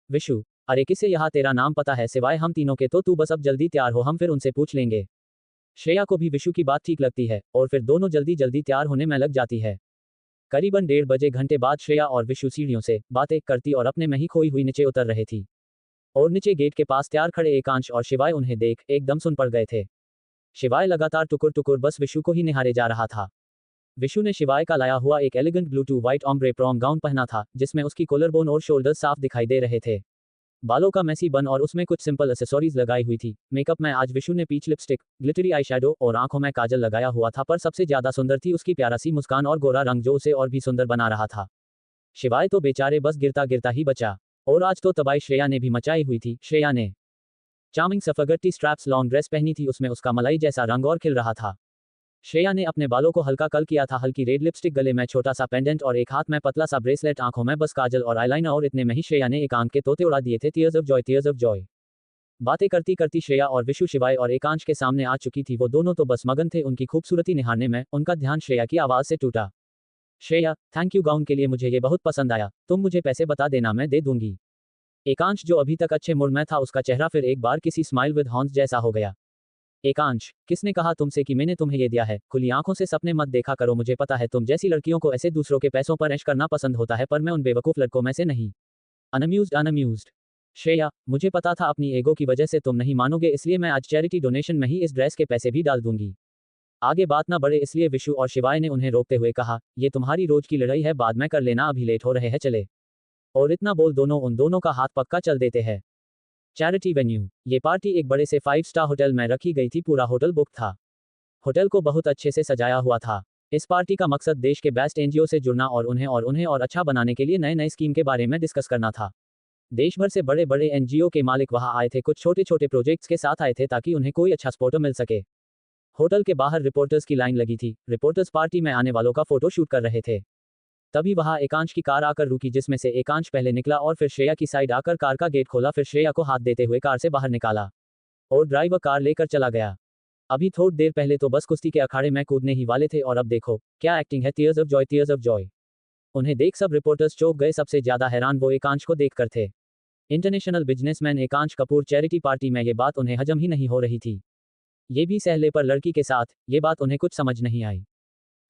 विशु, अरे किसे, यहाँ तेरा नाम पता है सिवाय हम तीनों के, तो तू बस अब जल्दी तैयार हो, हम फिर उनसे पूछ लेंगे। श्रेया को भी विशु की बात ठीक लगती है और फिर दोनों जल्दी जल्दी तैयार होने में लग जाती है। करीबन 1.5 बजे घंटे बाद श्रेया और विशु सीढ़ियों से बातें करती और अपने में ही खोई हुई नीचे उतर रहे थी। और नीचे गेट के पास तैयार खड़े एकांश और शिवाय उन्हें देख एकदम सुन पड़ गए थे। शिवाय लगातार टुकुर टुकुर बस विशु को ही निहारे जा रहा था। विशु ने शिवाय का लाया हुआ एक elegant blue to white ombre prom gown पहना था जिसमें उसकी कॉलर बोन और शोल्डर्स साफ दिखाई दे रहे थे। बालों का मैसी बन और उसमें कुछ सिंपल एक्सेसरीज लगाई हुई थी। मेकअप में आज विशु ने पीच लिपस्टिक, ग्लिटरी आईशैडो और आंखों में काजल लगाया हुआ था, पर सबसे ज्यादा सुंदर थी उसकी प्यारा सी मुस्कान और गोरा रंग जो उसे और भी सुंदर बना रहा था। शिवाय तो बेचारे बस गिरता गिरता ही बचा। और आज तो तबाही श्रेया ने भी मचाई हुई थी। श्रेया ने चार्मिंग सफरगट्टी स्ट्रैप्स लॉन्ग ड्रेस पहनी थी, उसमें उसका मलाई जैसा रंग और खिल रहा था। श्रेया ने अपने बालों को हल्का कर्ल किया था, हल्की रेड लिपस्टिक, गले में छोटा सा पेंडेंट और एक हाथ में पतला सा ब्रेसलेट, आंखों में बस काजल और आईलाइनर, और इतने में ही श्रेया ने एक आंख के तोते उड़ा दिए थे। Tears of Joy, tears of Joy. बातें करती करती श्रेया और विशु शिवाय और एकांश के सामने आ चुकी थी। वो दोनों तो बस मगन थे उनकी खूबसूरती निहारने में। उनका ध्यान श्रेया की आवाज से टूटा। श्रेया, थैंक यू गाउन के लिए, मुझे ये बहुत पसंद आया, तुम मुझे पैसे बता देना, मैं दे दूंगी। एकांश जो अभी तक अच्छे मूड में था, उसका चेहरा फिर एक बार किसी स्माइल विद हॉर्न्स जैसा हो गया। एकांश, किसने कहा तुमसे कि मैंने तुम्हें ये दिया है, खुली आंखों से सपने मत देखा करो, मुझे पता है तुम जैसी लड़कियों को ऐसे दूसरों के पैसों पर ऐश करना पसंद होता है, पर मैं उन बेवकूफ लड़कों में से नहीं। अनअम्यूज्ड। श्रेया, मुझे पता था अपनी ईगो की वजह से तुम नहीं मानोगे, इसलिए मैं आज चैरिटी डोनेशन में ही इस ड्रेस के पैसे भी डाल दूंगी। आगे बात ना बढ़े इसलिए विशु और शिवाय ने उन्हें रोकते हुए कहा, ये तुम्हारी रोज की लड़ाई है, बाद में कर लेना, अभी लेट हो रहे हैं, चले। और इतना बोल दोनों उन दोनों का हाथ पक्का चल देते हैं। Charity venue. ये पार्टी एक बड़े से 5 स्टार होटल में रखी गई थी, पूरा होटल बुक था। होटल को बहुत अच्छे से सजाया हुआ था। इस पार्टी का मकसद देश के बेस्ट एनजीओ से जुड़ना और उन्हें और अच्छा बनाने के लिए नए नए स्कीम के बारे में डिस्कस करना था। देश भर से बड़े बड़े एनजीओ के मालिक वहां आए थे, कुछ छोटे छोटे प्रोजेक्ट्स के साथ आए थे ताकि उन्हें कोई अच्छा स्पॉट मिल सके। होटल के बाहर रिपोर्टर्स की लाइन लगी थी। रिपोर्टर्स पार्टी में आने वालों का फोटो शूट कर रहे थे। तभी वहां एकांश की कार आकर रुकी, जिसमें से एकांश पहले निकला और फिर श्रेया की साइड आकर कार का गेट खोला, फिर श्रेया को हाथ देते हुए कार से बाहर निकाला और ड्राइवर कार लेकर चला गया। अभी थोड़ी देर पहले तो बस कुश्ती के अखाड़े में कूदने ही वाले थे और अब देखो क्या एक्टिंग है। Tears of Joy, tears of Joy. उन्हें देख सब रिपोर्टर्स चौंक गए। सबसे ज्यादा हैरान वो एकांश को देखकर थे। इंटरनेशनल बिजनेसमैन एकांश कपूर चैरिटी पार्टी में ये बात उन्हें हजम ही नहीं हो रही थी। ये भी सहले पर लड़की के साथ, ये बात उन्हें कुछ समझ नहीं आई।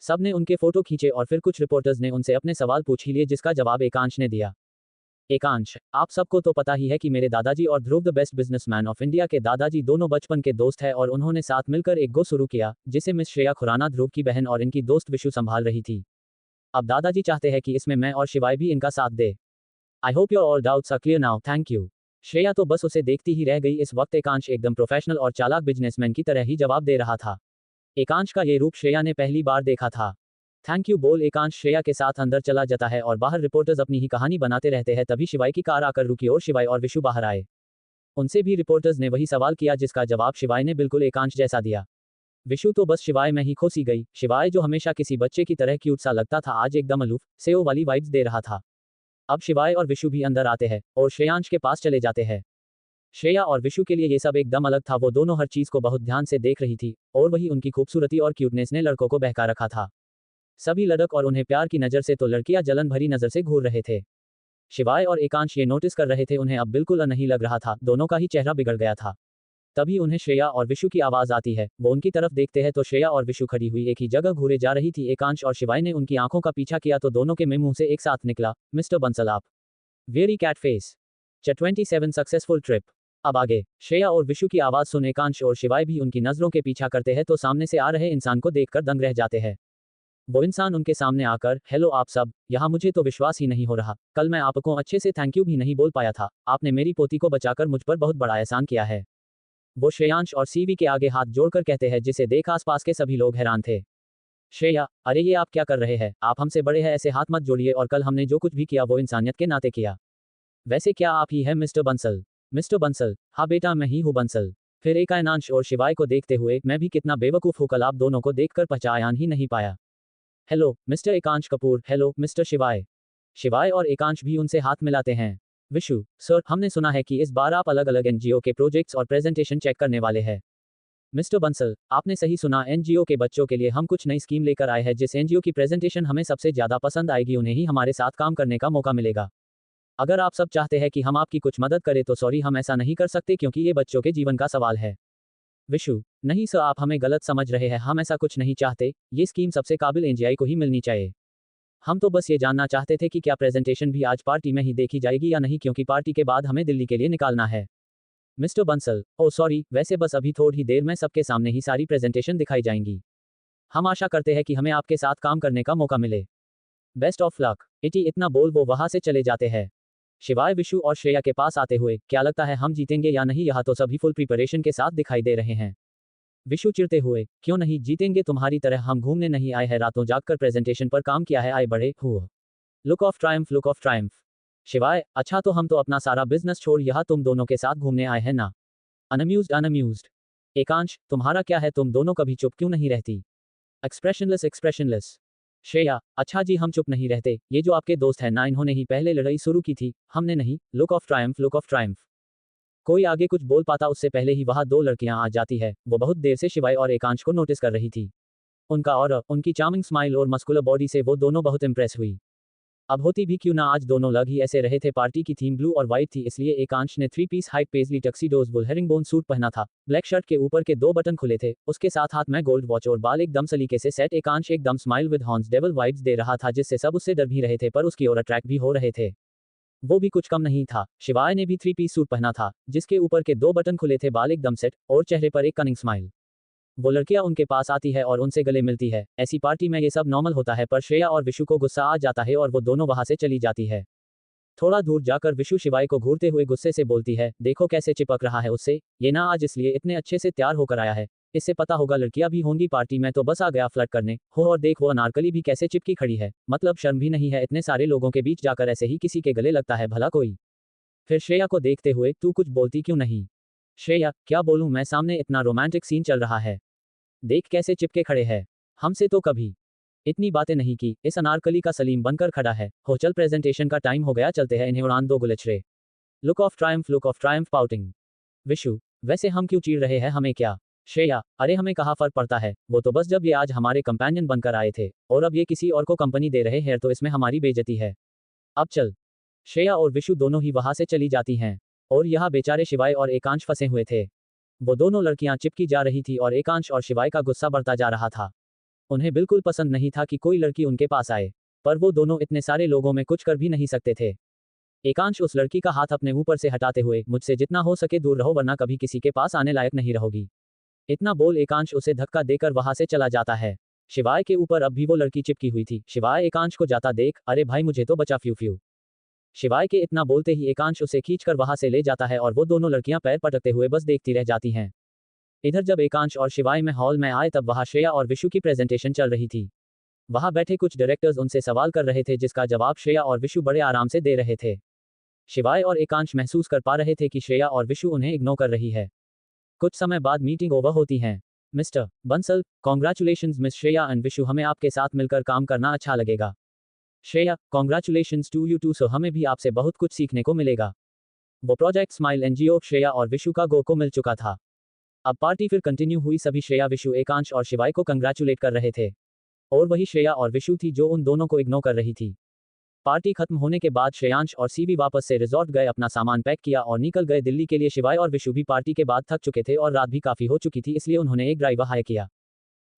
सबने उनके फोटो खींचे और फिर कुछ रिपोर्टर्स ने उनसे अपने सवाल पूछ ही लिए, जिसका जवाब एकांश ने दिया। एकांश, आप सबको तो पता ही है कि मेरे दादाजी और Dhruv the best businessman of India के दादाजी दोनों बचपन के दोस्त हैं और उन्होंने साथ मिलकर एक गो शुरू किया, जिसे मिस श्रेया खुराना ध्रुव की बहन और इनकी दोस्त विशु संभाल रही थी। अब दादाजी चाहते हैं कि इसमें मैं और शिवाय भी इनका साथ दे। I hope your all doubts are clear now, thank you. Shreya तो बस उसे देखती ही रह गई। इस वक्त एकांश एकदम प्रोफेशनल और चालाक बिजनेसमैन की तरह ही जवाब दे रहा था। एकांश का ये रूप श्रेया ने पहली बार देखा था। थैंक यू बोल एकांश श्रेया के साथ अंदर चला जाता है और बाहर रिपोर्टर्स अपनी ही कहानी बनाते रहते हैं। तभी शिवाय की कार आकर रुकी और शिवाय और विशु बाहर आए। उनसे भी रिपोर्टर्स ने वही सवाल किया जिसका जवाब शिवाय ने बिल्कुल एकांश जैसा दिया। विशु तो बस शिवाय में ही खोसी गई। शिवाय जो हमेशा किसी बच्चे की तरह क्यूट सा लगता था, आज एकदम अलूफ सेओ वाली वाइब्स दे रहा था। अब शिवाय और विशु भी अंदर आते हैं और श्रेयांश के पास चले जाते हैं। श्रेया और विशु के लिए ये सब एकदम अलग था। वो दोनों हर चीज को बहुत ध्यान से देख रही थी और वही उनकी खूबसूरती और क्यूटनेस ने लड़कों को बहका रखा था। सभी लड़क और उन्हें प्यार की नजर से तो लड़कियां जलन भरी नजर से घूर रहे थे। शिवाय और एकांश ये नोटिस कर रहे थे। उन्हें अब बिल्कुल नहीं लग रहा था, दोनों का ही चेहरा बिगड़ गया था। तभी उन्हें श्रेया और विशु की आवाज आती है। वो उनकी तरफ देखते हैं तो श्रेया और विशु खड़ी हुई एक ही जगह घूरे जा रही थी। एकांश और शिवाय ने उनकी आंखों का पीछा किया तो दोनों के मुंह से एक साथ निकला, मिस्टर बंसल आप very cat face 27 successful trip. अब आगे श्रेया और विशु की आवाज सुन एकांश और शिवाय भी उनकी नजरों के पीछा करते हैं तो सामने से आ रहे इंसान को देखकर दंग रह जाते हैं। वो इंसान उनके सामने आकर, हेलो आप सब, यहाँ मुझे तो विश्वास ही नहीं हो रहा, कल मैं आपको अच्छे से थैंक यू भी नहीं बोल पाया था, आपने मेरी पोती को बचाकर मुझ पर बहुत बड़ा एहसान किया है। वो श्रेयांश और सीवी के आगे हाथ जोड़कर कहते हैं, जिसे देख आसपास के सभी लोग हैरान थे। श्रेया, अरे ये आप क्या कर रहे हैं, आप हमसे बड़े हैं, ऐसे हाथ मत जोड़िए, और कल हमने जो कुछ भी किया वो इंसानियत के नाते किया। वैसे क्या आप ही हैं मिस्टर बंसल? मिस्टर बंसल, हाँ बेटा मैं ही हूँ बंसल। फिर एकांश और शिवाय को देखते हुए, मैं भी कितना बेवकूफ हूँ, कल आप दोनों को देखकर पहचान ही नहीं पाया। हेलो मिस्टर एकांश कपूर, हेलो मिस्टर शिवाय। शिवाय और एकांश भी उनसे हाथ मिलाते हैं। विशु, सर हमने सुना है कि इस बार आप अलग अलग एनजीओ के प्रोजेक्ट्स और प्रेजेंटेशन चेक करने वाले हैं। मिस्टर बंसल, आपने सही सुना, एनजीओ के बच्चों के लिए हम कुछ नई स्कीम लेकर आए हैं। जिस एनजीओ की प्रेजेंटेशन हमें सबसे ज्यादा पसंद आएगी उन्हें ही हमारे साथ काम करने का मौका मिलेगा। अगर आप सब चाहते हैं कि हम आपकी कुछ मदद करें तो सॉरी हम ऐसा नहीं कर सकते क्योंकि ये बच्चों के जीवन का सवाल है। विशु, नहीं सर आप हमें गलत समझ रहे हैं, हम ऐसा कुछ नहीं चाहते, ये स्कीम सबसे काबिल एनजीआई को ही मिलनी चाहिए। हम तो बस ये जानना चाहते थे कि क्या प्रेजेंटेशन भी आज पार्टी में ही देखी जाएगी या नहीं, क्योंकि पार्टी के बाद हमें दिल्ली के लिए निकालना है। मिस्टर बंसल, ओ सॉरी, वैसे बस अभी थोड़ी देर में सबके सामने ही सारी प्रेजेंटेशन दिखाई जाएंगी। हम आशा करते हैं कि हमें आपके साथ काम करने का मौका मिले। Best of luck. इतना बोल वो वहां से चले जाते हैं। शिवाय विशु और श्रेया के पास आते हुए, क्या लगता है हम जीतेंगे या नहीं, यहाँ तो सभी फुल प्रिपरेशन के साथ दिखाई दे रहे हैं। विशु चिढ़ते हुए, क्यों नहीं जीतेंगे, तुम्हारी तरह हम घूमने नहीं आए हैं, रातों जागकर प्रेजेंटेशन पर काम किया है, आए बढ़े हुए। Look of triumph, look of Triumph. शिवाय, अच्छा तो हम तो अपना सारा बिजनेस छोड़ यहाँ तुम दोनों के साथ घूमने आए हैं ना। अनअम्यूज्ड अनअम्यूज्ड। एकांश, तुम्हारा क्या है, तुम दोनों कभी चुप क्यों नहीं रहती? Expressionless expressionless. श्रेया, अच्छा जी हम चुप नहीं रहते, ये जो आपके दोस्त हैं ना, इन्होंने ही पहले लड़ाई शुरू की थी, हमने नहीं। Look of triumph, look of Triumph. कोई आगे कुछ बोल पाता उससे पहले ही वहां दो लड़कियां आ जाती है। वो बहुत देर से शिवाय और एकांश को नोटिस कर रही थी। उनका और उनकी चार्मिंग स्माइल और मस्कुलर बॉडी से वो दोनों बहुत इंप्रेस हुई। अब होती भी क्यों ना, आज दोनों लग ही ऐसे रहे थे। पार्टी की थीम ब्लू और व्हाइट थी, इसलिए एकांश ने 3 पीस हाइट पेजली टक्सीडोज वुल हेरिंगबोन सूट पहना था। ब्लैक शर्ट के ऊपर के 2 बटन खुले थे, उसके साथ हाथ में गोल्ड वॉच और बाल एकदम सलीके से सेट। एकांश एकदम smile with horns devil vibes दे रहा था, जिससे सब उससे डर भी रहे थे पर उसकी ओर अट्रैक्ट भी हो रहे थे। वो भी कुछ कम नहीं था। शिवाय ने भी 3 पीस सूट पहना था, जिसके ऊपर के 2 बटन खुले थे, बाल एकदम सेट और चेहरे पर एक कनिंग स्माइल। वो लड़कियां उनके पास आती है और उनसे गले मिलती है। ऐसी पार्टी में ये सब नॉर्मल होता है, पर श्रेया और विशु को गुस्सा आ जाता है और वो दोनों वहां से चली जाती है। थोड़ा दूर जाकर विशु शिवाय को घूरते हुए गुस्से से बोलती है, देखो कैसे चिपक रहा है उससे, ये ना आज इसलिए इतने अच्छे से तैयार होकर आया है, इससे पता होगा लड़कियां भी होंगी पार्टी में, तो बस आ गया फ्लर्ट करने। हो और देख वो अनारकली भी कैसे चिपकी खड़ी है, मतलब शर्म भी नहीं है इतने सारे लोगों के बीच जाकर ऐसे ही किसी के गले लगता है भला कोई। फिर श्रेया को देखते हुए, तू कुछ बोलती क्यों नहीं? श्रेया, क्या बोलूं मैं, सामने इतना रोमांटिक सीन चल रहा है, देख कैसे चिपके खड़े हैं, हमसे तो कभी इतनी बातें नहीं की। इस अनारकली का सलीम बनकर खड़ा है। हो चल, प्रेजेंटेशन का टाइम हो गया, चलते हैं, इन्हें उड़ान दो गुलछरे। Look of triumph, look of triumph pouting. Vishu, वैसे हम क्यों चीड़ रहे हैं, हमें क्या? श्रेया, अरे हमें कहाँ फर्क पड़ता है, वो तो बस जब ये आज हमारे कंपेनियन बनकर आए थे और अब ये किसी और को कंपनी दे रहे हैं तो इसमें हमारी बेइज्जती है। अब चल। श्रेया और विशु दोनों ही वहां से चली जाती हैं और यहाँ बेचारे शिवाय और एकांश फंसे हुए थे। वो दोनों लड़कियां चिपकी जा रही थी और एकांश और शिवाय का गुस्सा बढ़ता जा रहा था। उन्हें बिल्कुल पसंद नहीं था कि कोई लड़की उनके पास आए, पर वो दोनों इतने सारे लोगों में कुछ कर भी नहीं सकते थे। एकांश उस लड़की का हाथ अपने ऊपर से हटाते हुए, मुझसे जितना हो सके दूर रहो वरना कभी किसी के पास आने लायक नहीं रहोगी। इतना बोल एकांश उसे धक्का देकर वहां से चला जाता है। शिवाय के ऊपर अब भी वो लड़की चिपकी हुई थी। शिवाय एकांश को जाता देख, अरे भाई मुझे तो बचा, फ्यू फ्यू। शिवाय के इतना बोलते ही एकांश उसे खींचकर वहां से ले जाता है और वो दोनों लड़कियां पैर पटकते हुए बस देखती रह जाती हैं। इधर जब एकांश और शिवाय में हॉल में आए तब वहां श्रेया और विशु की प्रेजेंटेशन चल रही थी। वहां बैठे कुछ डायरेक्टर्स उनसे सवाल कर रहे थे जिसका जवाब श्रेया और विशु बड़े आराम से दे रहे थे। शिवाय और एकांश महसूस कर पा रहे थे कि श्रेया और विशु उन्हें इग्नोर कर रही है। कुछ समय बाद मीटिंग ओवर होती है। Mister Bansal, congratulations miss Shreya and Vishu, हमें आपके साथ मिलकर काम करना अच्छा लगेगा। Shreya, congratulations to you too, so हमें भी आपसे बहुत कुछ सीखने को मिलेगा। वो प्रोजेक्ट स्माइल एनजीओ श्रेया और विशु का गो को मिल चुका था। अब पार्टी फिर कंटिन्यू हुई। सभी श्रेया, विशु, एकांश और शिवाय को कंग्रेचुलेट कर रहे थे। और वही श्रेया और विशु थी जो उन दोनों को इग्नोर कर रही थी। पार्टी खत्म होने के बाद श्रेयांश और सीवी वापस से रिजॉर्ट गए, अपना सामान पैक किया और निकल गए दिल्ली के लिए। शिवाय और विशु भी पार्टी के बाद थक चुके थे और रात भी काफी हो चुकी थी, इसलिए उन्होंने एक ड्राइवर हायर किया।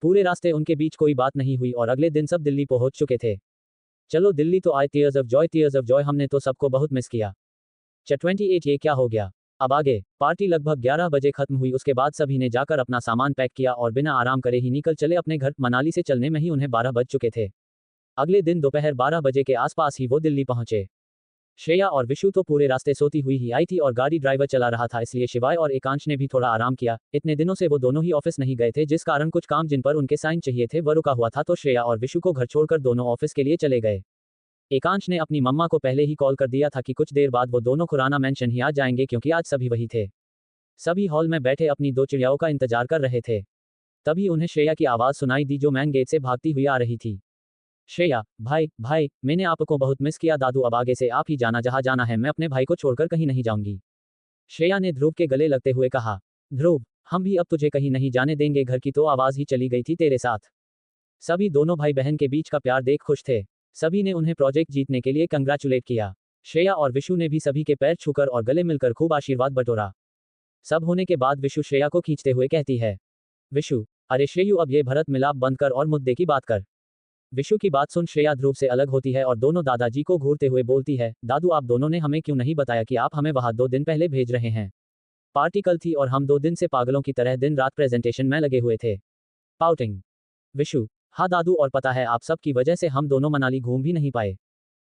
पूरे रास्ते उनके बीच कोई बात नहीं हुई और अगले दिन सब दिल्ली पहुंच चुके थे। चलो दिल्ली तो आए, टीयर्स ऑफ जॉय, हमने तो सबको बहुत मिस किया। 28 ये क्या हो गया। अब आगे। पार्टी लगभग 11 बजे खत्म हुई। उसके बाद सभी ने जाकर अपना सामान पैक किया और बिना आराम करे ही निकल चले अपने घर। मनाली से चलने में ही उन्हें 12 बज चुके थे। अगले दिन दोपहर 12 बजे के आसपास ही वो दिल्ली पहुंचे। श्रेया और विशु तो पूरे रास्ते सोती हुई ही आई थी और गाड़ी ड्राइवर चला रहा था, इसलिए शिवाय और एकांश ने भी थोड़ा आराम किया। इतने दिनों से वो दोनों ही ऑफिस नहीं गए थे, जिस कारण कुछ काम जिन पर उनके साइन चाहिए थे वह रुका हुआ था, तो श्रेया और विशु को घर छोड़कर दोनों ऑफिस के लिए चले गए। एकांश ने अपनी मम्मा को पहले ही कॉल कर दिया था कि कुछ देर बाद वो दोनों खुराना मेंशन ही आ जाएंगे, क्योंकि आज सभी वही थे। सभी हॉल में बैठे अपनी दो चिड़ियाओं का इंतजार कर रहे थे। तभी उन्हें श्रेया की आवाज सुनाई दी जो मैन गेट से भागती हुई आ रही थी। श्रेया, भाई, मैंने आपको बहुत मिस किया। दादू, अब आगे से आप ही जाना जहां जाना है, मैं अपने भाई को छोड़कर कहीं नहीं जाऊंगी। श्रेया ने ध्रुव के गले लगते हुए कहा। ध्रुव, हम भी अब तुझे कहीं नहीं जाने देंगे। घर की तो आवाज ही चली गई थी तेरे साथ। सभी दोनों भाई बहन के बीच का प्यार देख खुश थे। सभी ने उन्हें प्रोजेक्ट जीतने के लिए कंग्रेचुलेट किया। श्रेया और विशु ने भी सभी के पैर छूकर और गले मिलकर खूब आशीर्वाद बटोरा। सब होने के बाद विशु श्रेया को खींचते हुए कहती है। विशु, अरे श्रेयू, अब ये भरत मिलाप बंद कर और मुद्दे की बात कर। विशु की बात सुन श्रेया ध्रुव से अलग होती है और दोनों दादाजी को घूरते हुए बोलती है, दादू, आप दोनों ने हमें क्यों नहीं बताया कि आप हमें वहां 2 दिन पहले भेज रहे हैं। पार्टी कल थी और हम 2 दिन से पागलों की तरह दिन रात प्रेजेंटेशन में लगे हुए थे। पाउटिंग। विशु, हाँ दादू, और पता है आप सब की वजह से हम दोनों मनाली घूम भी नहीं पाए।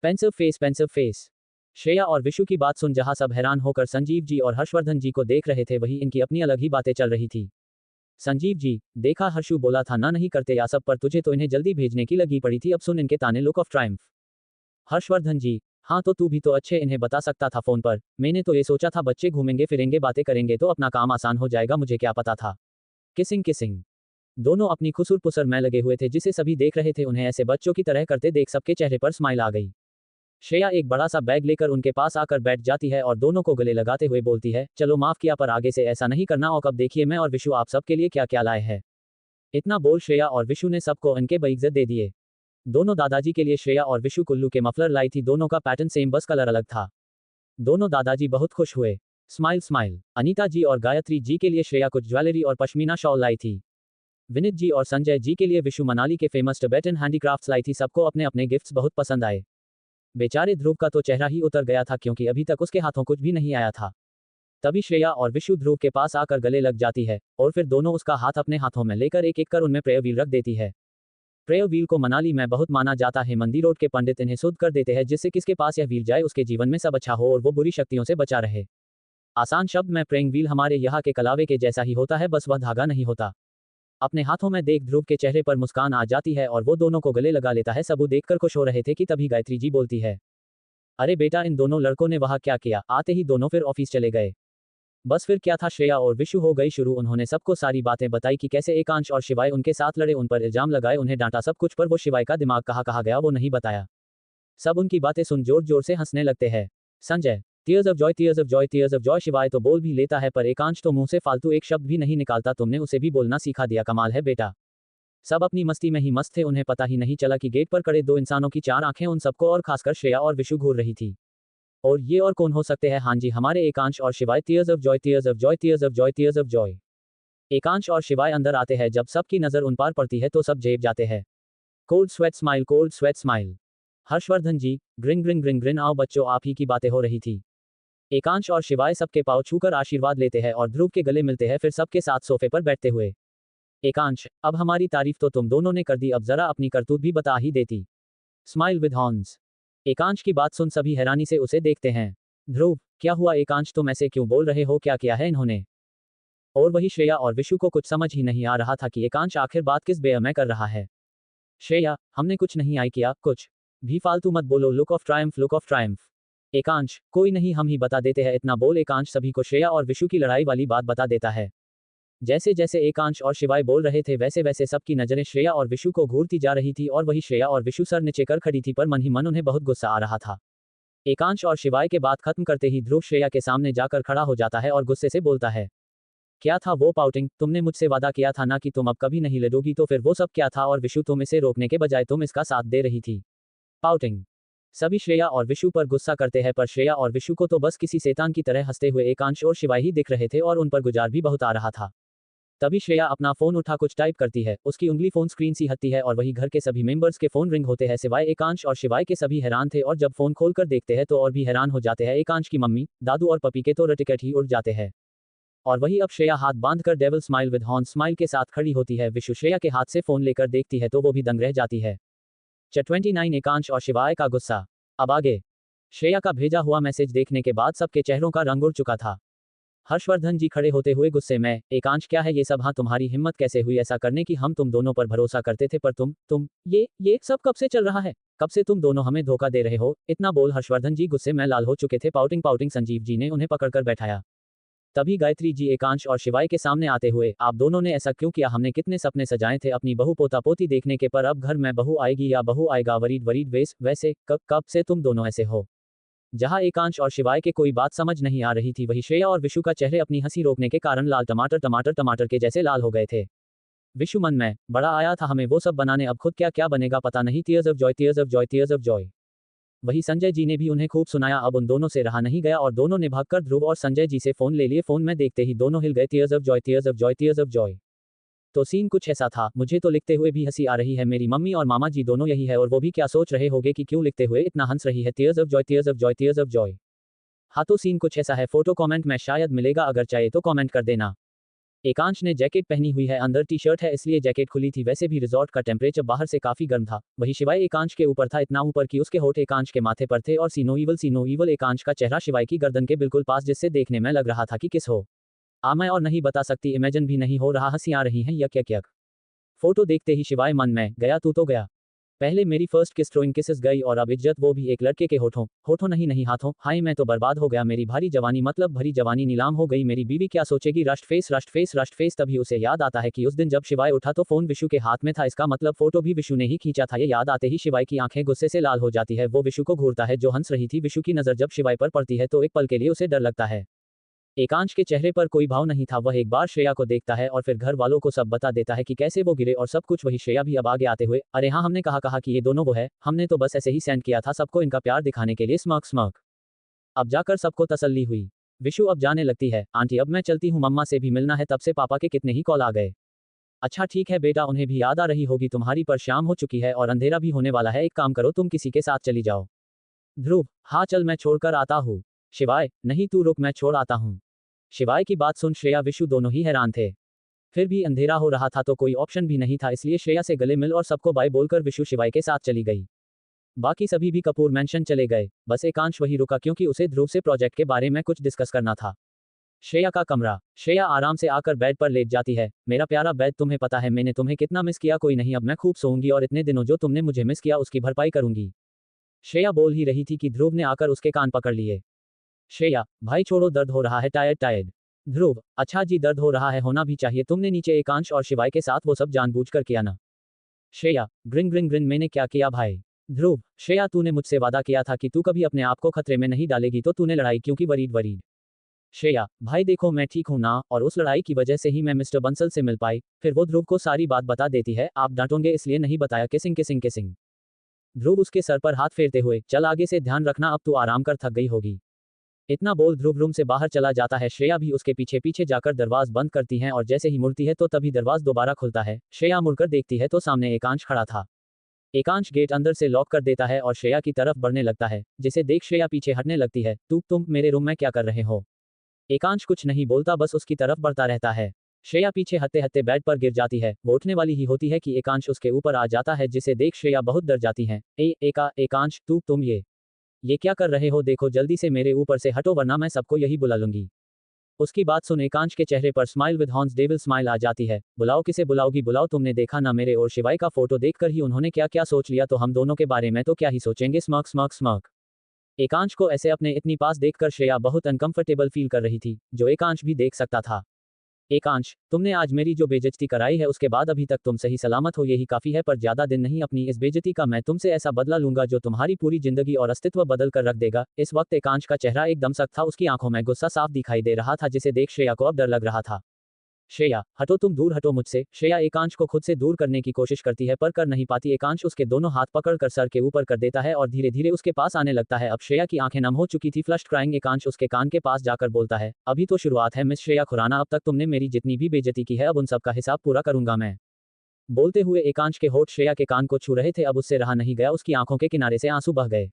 Pensive face. श्रेया और विशु की बात सुन जहां सब हैरान होकर संजीव जी और हर्षवर्धन जी को देख रहे थे, वही इनकी अपनी अलग ही बातें चल रही थी। संजीव जी, देखा हर्षु बोला था ना नहीं करते या सब, पर तुझे तो इन्हें जल्दी भेजने की लगी पड़ी थी। अब सुन इनके ताने, लुक ऑफ ट्रायम्फ। हर्षवर्धन जी, हाँ तो तू भी तो अच्छे इन्हें बता सकता था फोन पर। मैंने तो ये सोचा था बच्चे घूमेंगे फिरेंगे बातें करेंगे तो अपना काम आसान हो जाएगा, मुझे क्या पता था। किसिंग। दोनों अपनी खुसुर पुसर में लगे हुए थे जिसे सभी देख रहे थे। उन्हें ऐसे बच्चों की तरह करते देख सबके चेहरे पर स्माइल आ गई। श्रेया एक बड़ा सा बैग लेकर उनके पास आकर बैठ जाती है और दोनों को गले लगाते हुए बोलती है, चलो माफ किया, पर आगे से ऐसा नहीं करना। और कब देखिए मैं और विशु आप सबके लिए क्या क्या लाए हैं। इतना बोल श्रेया और विशु ने सबको इनके बेइज्जत दे दिए। दोनों दादाजी के लिए श्रेया और विशु कुल्लू के मफलर लाई थी। दोनों का पैटर्न सेम, बस कलर अलग था। दोनों दादाजी बहुत खुश हुए। स्माइल। अनीता जी और गायत्री जी के लिए श्रेया कुछ ज्वेलरी और पश्मीना शॉल लाई थी। विनित जी और संजय जी के लिए विशु मनाली के फेमस टिबेटन हैंडीक्राफ्ट्स लाई थी। सबको अपने अपने गिफ्ट्स बहुत पसंद आए। बेचारे ध्रुव का तो चेहरा ही उतर गया था, क्योंकि अभी तक उसके हाथों कुछ भी नहीं आया था। तभी श्रेया और विशु ध्रुव के पास आकर गले लग जाती है और फिर दोनों उसका हाथ अपने हाथों में लेकर एक एक कर उनमें प्रेयर व्हील रख देती है। प्रेयर व्हील को मनाली में बहुत माना जाता है। मंदिर रोड के पंडित इन्हें शुद्ध कर देते हैं, जिससे किसके पास यह व्हील जाए उसके जीवन में सब अच्छा हो और वो बुरी शक्तियों से बचा रहे। आसान शब्द में प्रेइंग व्हील हमारे यहाँ के कलावे के जैसा ही होता है, बस वह धागा नहीं होता। अपने हाथों में देख ध्रुव के चेहरे पर मुस्कान आ जाती है और वो दोनों को गले लगा लेता है। सबू देखकर खुश हो रहे थे कि तभी गायत्री जी बोलती है, अरे बेटा, इन दोनों लड़कों ने वहां क्या किया। आते ही दोनों फिर ऑफिस चले गए। बस फिर क्या था, श्रेया और विशु हो गई शुरू। उन्होंने सबको सारी बातें बताई कि कैसे एकांश और शिवाय उनके साथ लड़े, उन पर इल्जाम लगाए, उन्हें डांटा सब कुछ, पर वो शिवाय का दिमाग कहाँ गया वो नहीं बताया। सब उनकी बातें सुन जोर जोर से हंसने लगते हैं। Sanjay, tears of Joy. शिवाय तो बोल भी लेता है, पर एकांश तो मुंह से फालतू एक शब्द भी नहीं निकालता। तुमने उसे भी बोलना सिखा दिया, कमाल है बेटा। सब अपनी मस्ती में ही मस्त थे। उन्हें पता ही नहीं चला कि गेट पर खड़े 2 इंसानों की 4 आंखें उन सबको और खासकर श्रेया और विशु घूर रही थी। और ये और कौन हो सकते हैं? हाँ जी, हमारे एकांश और शिवाय। Tears of Joy. एकांश और शिवाय अंदर आते हैं। जब सबकी नजर उन पर पड़ती है तो सब झेप जाते हैं। Cold sweat smile. Harshvardhan ji, grin grin grin grin, आओ बच्चों, आप ही की बातें हो रही थी। एकांश और शिवाय सबके पाँव छूकर आशीर्वाद लेते हैं और ध्रुव के गले मिलते हैं, फिर सबके साथ सोफे पर बैठते हुए। एकांश, अब हमारी तारीफ तो तुम दोनों ने कर दी, अब जरा अपनी करतूत भी बता ही देती। Smile with horns. एकांश की बात सुन सभी हैरानी से उसे देखते हैं। ध्रुव, क्या हुआ एकांश, तुम ऐसे क्यों बोल रहे हो, क्या किया है इन्होंने? और वही श्रेया और विशु को कुछ समझ ही नहीं आ रहा था कि एकांश आखिर बात किस बेअ में कर रहा है। श्रेया, हमने कुछ नहीं आई किया, कुछ भी फालतू मत बोलो, look of triumph, look of triumph. Ekansh, कोई नहीं, हम ही बता देते हैं, इतना बोल एकांश सभी को श्रेया और विशु की लड़ाई वाली बात बता देता है। जैसे जैसे एकांश और शिवाय बोल रहे थे वैसे वैसे सबकी नजरें श्रेया और विशु को घूरती जा रही थी और वही श्रेया और विशु सर नीचे कर खड़ी थी, पर मन ही मन उन्हें बहुत गुस्सा आ रहा था। एकांश और शिवाय के बात खत्म करते ही ध्रुव श्रेया के सामने जाकर खड़ा हो जाता है और गुस्से से बोलता है, क्या था वो पाउटिंग, तुमने मुझसे वादा किया था ना कि तुम अब कभी नहीं लड़ोगी, तो फिर वो सब क्या था? और विशु, तुम इसे रोकने के बजाय तुम इसका साथ दे रही थी। पाउटिंग। सभी श्रेया और विशु पर गुस्सा करते हैं, पर श्रेया और विशु को तो बस किसी शैतान की तरह हंसते हुए एकांश और शिवाय ही दिख रहे थे और उन पर गुजार भी बहुत आ रहा था। तभी श्रेया अपना फोन उठा कुछ टाइप करती है, उसकी उंगली फोन स्क्रीन सी हटती है और वही घर के सभी मेंबर्स के फोन रिंग होते हैं सिवाय एकांश और शिवाय के। सभी हैरान थे और जब फोन खोलकर देखते हैं तो और भी हैरान हो जाते हैं। एकांश की मम्मी, दादू और पपी के तो रटिकट ही उड़ जाते हैं। और वही अब श्रेया हाथ बांधकर devil smile with horn smile के साथ खड़ी होती है। विशु श्रेया के हाथ से फोन लेकर देखती है तो वो भी दंग रह जाती है। 29 एकांश और शिवाय का गुस्सा। अब आगे। श्रेया का भेजा हुआ मैसेज देखने के बाद सबके चेहरों का रंग उड़ चुका था। हर्षवर्धन जी खड़े होते हुए गुस्से में, एकांश क्या है ये सब? हाँ, तुम्हारी हिम्मत कैसे हुई ऐसा करने की? हम तुम दोनों पर भरोसा करते थे, पर तुम ये सब कब से चल रहा है? कब से तुम दोनों हमें धोखा दे रहे हो? इतना बोल हर्षवर्धन जी गुस्से में लाल हो चुके थे। पाउटिंग पाउटिंग संजीव जी ने उन्हें पकड़कर बैठाया। तभी गायत्री जी एकांश और शिवाय के सामने आते हुए, आप दोनों ने ऐसा क्यों किया? हमने कितने सपने सजाए थे अपनी बहू पोता पोती देखने के, पर अब घर में बहू आएगी या बहू आएगा? वरीड वरीड वैसे कब से तुम दोनों ऐसे हो? जहां एकांश और शिवाय के कोई बात समझ नहीं आ रही थी, वही श्रेया और विशु का चेहरे अपनी हंसी रोकने के कारण लाल टमाटर टमाटर टमाटर के जैसे लाल हो गए थे। विशु मन में, बड़ा आया था हमें वो सब बनाने, अब खुद क्या क्या बनेगा पता नहीं। Tears of Joy, tears of Joy, tears of Joy. वही संजय जी ने भी उन्हें खूब सुनाया। अब उन दोनों से रहा नहीं गया और दोनों ने भागकर ध्रुव और संजय जी से फोन ले लिए। फोन में देखते ही दोनों हिल गए। Tears of Joy, tears of Joy, tears of Joy. तो सीन कुछ ऐसा था, मुझे तो लिखते हुए भी हंसी आ रही है। मेरी मम्मी और मामा जी दोनों यही है और वो भी क्या सोच रहे होंगे कि क्यों लिखते हुए इतना हंस रही है। Tears of Joy, tears of Joy, tears of Joy. हाँ, तो सीन कुछ ऐसा है। फोटो कमेंट में शायद मिलेगा, अगर चाहे तो कमेंट कर देना। एकांश ने जैकेट पहनी हुई है, अंदर टी शर्ट है इसलिए जैकेट खुली थी। वैसे भी रिजॉर्ट का टेम्परेचर बाहर से काफी गर्म था। वही शिवाय एकांश के ऊपर था, इतना ऊपर कि उसके होठ एकांश के माथे पर थे और सीनो इवल एकांश का चेहरा शिवाय की गर्दन के बिल्कुल पास, जिससे देखने में लग रहा था कि किस हो। मैं और नहीं बता सकती, इमेजिन भी नहीं हो रहा, हंसी आ रही है यक यक यक। फोटो देखते ही शिवाय मन में, गया तू तो गया। पहले मेरी फर्स्ट किस थ्रोइंग किसेस गई और अब इज्जत, वो भी एक लड़के के होठों होठों नहीं हाथों। हाय, मैं तो बर्बाद हो गया। मेरी भारी जवानी, मतलब भरी जवानी नीलाम हो गई। मेरी बीवी क्या सोचेगी? Rust face rust face rust face. तभी उसे याद आता है कि उस दिन जब शिवाय उठा तो फोन विशु के हाथ में था, इसका मतलब फोटो भी विशु ने ही खींचा था। ये याद आते ही शिवाय की आंखें गुस्से से लाल हो जाती है। वो विशु को घूरता है जो हंस रही थी। विशु की नजर जब शिवाय पर पड़ती है तो एक पल के लिए उसे डर लगता है। एकांश के चेहरे पर कोई भाव नहीं था। वह एक बार श्रेया को देखता है और फिर घर वालों को सब बता देता है कि कैसे वो गिरे और सब कुछ। वही श्रेया भी अब आगे आते हुए, अरे हाँ, हमने कहा कि ये दोनों वो है, हमने तो बस ऐसे ही सेंड किया था सबको इनका प्यार दिखाने के लिए, स्मर्क स्मर्क। अब जाकर सबको तसल्ली हुई। विशु अब जाने लगती है, आंटी अब मैं चलती हूँ, मम्मा से भी मिलना है, तब से पापा के कितने ही कॉल आ गए। अच्छा ठीक है बेटा, उन्हें भी याद आ रही होगी तुम्हारी, पर शाम हो चुकी है और अंधेरा भी होने वाला है, एक काम करो तुम किसी के साथ चली जाओ। ध्रुव, हाँ चल मैं छोड़कर आता हूँ। शिवाय, नहीं तू रुक, मैं छोड़ आता हूँ। शिवाय की बात सुन श्रेया विशु दोनों ही हैरान थे। फिर भी अंधेरा हो रहा था तो कोई ऑप्शन भी नहीं था, इसलिए श्रेया से गले मिल और सबको बाय बोलकर विशु शिवाय के साथ चली गई। बाकी सभी भी कपूर मेंशन चले गए। बस एकांश वही रुका क्योंकि उसे ध्रुव से प्रोजेक्ट के बारे में कुछ डिस्कस करना था। श्रेया का कमरा। श्रेया आराम से आकर बेड पर लेट जाती है। मेरा प्यारा बेड, तुम्हें पता है मैंने तुम्हें कितना मिस किया? कोई नहीं, अब मैं खूब सोऊंगी और इतने दिनों जो तुमने मुझे मिस किया उसकी भरपाई करूंगी। श्रेया बोल ही रही थी कि ध्रुव ने आकर उसके कान पकड़ लिए। श्रेया, भाई छोड़ो, दर्द हो रहा है, टायर्ड टायर्ड। ध्रुव, अच्छा जी दर्द हो रहा है, होना भी चाहिए, तुमने नीचे एकांश और शिवाय के साथ वो सब जानबूझकर किया ना? श्रेया, ग्रिन ग्रिन ग्रिन, मैंने क्या किया भाई? ध्रुव, श्रेया तूने मुझसे वादा किया था कि तू कभी अपने आप को खतरे में नहीं डालेगी, तो तूने लड़ाई क्यों की? Worried worried. श्रेया, भाई देखो मैं ठीक हूं ना, और उस लड़ाई की वजह से ही मैं मिस्टर बंसल से मिल पाई। फिर वो ध्रुव को सारी बात बता देती है, आप डांटोगे इसलिए नहीं बताया, किसिंग किसिंग किसिंग। ध्रुव उसके सर पर हाथ फेरते हुए, चल आगे से ध्यान रखना, अब तू आराम कर, थक गई होगी। इतना बोल ध्रुव रूम से बाहर चला जाता है। श्रेया भी उसके पीछे पीछे जाकर दरवाज बंद करती हैं और जैसे ही मुड़ती है तो तभी दरवाज दोबारा खुलता है। श्रेया मुड़कर देखती है तो सामने एकांश खड़ा था। एकांश गेट अंदर से लॉक कर देता है और श्रेया की तरफ बढ़ने लगता है, जिसे देख श्रेया पीछे हटने लगती है। तुम मेरे रूम में क्या कर रहे हो? एकांश कुछ नहीं बोलता, बस उसकी तरफ बढ़ता रहता है। श्रेया पीछे हटते हटते बेड पर गिर जाती है। वो उठने वाली ही होती है कि एकांश उसके ऊपर आ जाता है, जिसे देख श्रेया बहुत डर जाती है। एकांश तुम ये क्या कर रहे हो? देखो जल्दी से मेरे ऊपर से हटो वरना मैं सबको यही बुला लूंगी। उसकी बात सुन एकांश के चेहरे पर smile with horns devil smile आ जाती है। बुलाओ, किसे बुलाओगी? बुलाओ। तुमने देखा ना मेरे और शिवाय का फोटो देखकर ही उन्होंने क्या क्या सोच लिया, तो हम दोनों के बारे में तो क्या ही सोचेंगे। Smirk smirk smirk. एकांश को ऐसे अपने इतनी पास देखकर श्रेया बहुत अनकंफर्टेबल फील कर रही थी, जो एकांश भी देख सकता था। एकांश, तुमने आज मेरी जो बेइज्जती कराई है उसके बाद अभी तक तुम सही सलामत हो, यही काफी है। पर ज्यादा दिन नहीं, अपनी इस बेइज्जती का मैं तुमसे ऐसा बदला लूंगा जो तुम्हारी पूरी जिंदगी और अस्तित्व बदल कर रख देगा। इस वक्त एकांश का चेहरा एकदम सख्त था, उसकी आंखों में गुस्सा साफ दिखाई दे रहा था, जिसे देख श्रेया को अब डर लग रहा था। श्रेया, हटो, तुम दूर हटो मुझसे। श्रेया एकांश को खुद से दूर करने की कोशिश करती है पर कर नहीं पाती। एकांश उसके दोनों हाथ पकड़कर सर के ऊपर कर देता है और धीरे धीरे उसके पास आने लगता है। अब श्रेया की आंखें नम हो चुकी थी, फ्लश्ड क्राइंग। एकांश उसके कान के पास जाकर बोलता है, अभी तो शुरुआत है मिस श्रेया खुराना, अब तक तुमने मेरी जितनी भी बेइज्जती की है अब उन सब का हिसाब पूरा करूंगा मैं। बोलते हुए एकांश के होठ श्रेया के कान को छू रहे थे। अब उससे रहा नहीं गया, उसकी आंखों के किनारे से आंसू बह गए।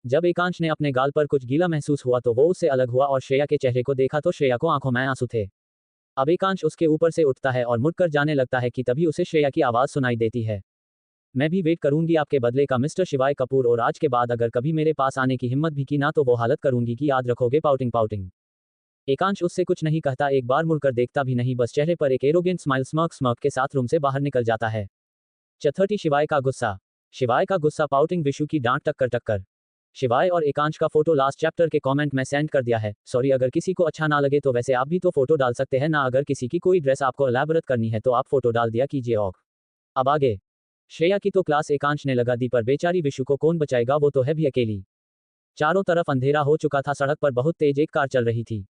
जब एकांश ने अपने गाल पर कुछ गीला महसूस हुआ तो वो उससे अलग हुआ और श्रेया के चेहरे को देखा तो श्रेया को आंखों में आंसू थे। अब एकांश उसके ऊपर से उठता है और मुड़कर जाने लगता है कि तभी उसे श्रेया की आवाज सुनाई देती है। मैं भी वेट करूंगी आपके बदले का मिस्टर शिवाय कपूर, और आज के बाद अगर कभी मेरे पास आने की हिम्मत भी की ना तो वो हालत करूंगी कि याद रखोगे। Pouting pouting. एकांश उससे कुछ नहीं कहता, एक बार मुड़कर देखता भी नहीं, बस चेहरे पर एक एरोगेंट स्माइल स्मर्क स्मर्क के साथ रूम से बाहर निकल जाता है। 4 शिवाय का गुस्सा। शिवाय का गुस्सा। पाउटिंग विशु की डांट टक्कर टक्कर। शिवाय और एकांश का फोटो लास्ट चैप्टर के कमेंट में सेंड कर दिया है। सॉरी अगर किसी को अच्छा ना लगे तो वैसे आप भी तो फोटो डाल सकते हैं ना। अगर किसी की कोई ड्रेस आपको एलैबोरेट करनी है तो आप फोटो डाल दिया कीजिए। और अब आगे। श्रेया की तो क्लास एकांश ने लगा दी, पर बेचारी विशु को कौन बचाएगा, वो तो है भी अकेली। चारों तरफ अंधेरा हो चुका था, सड़क पर बहुत तेज एक कार चल रही थी।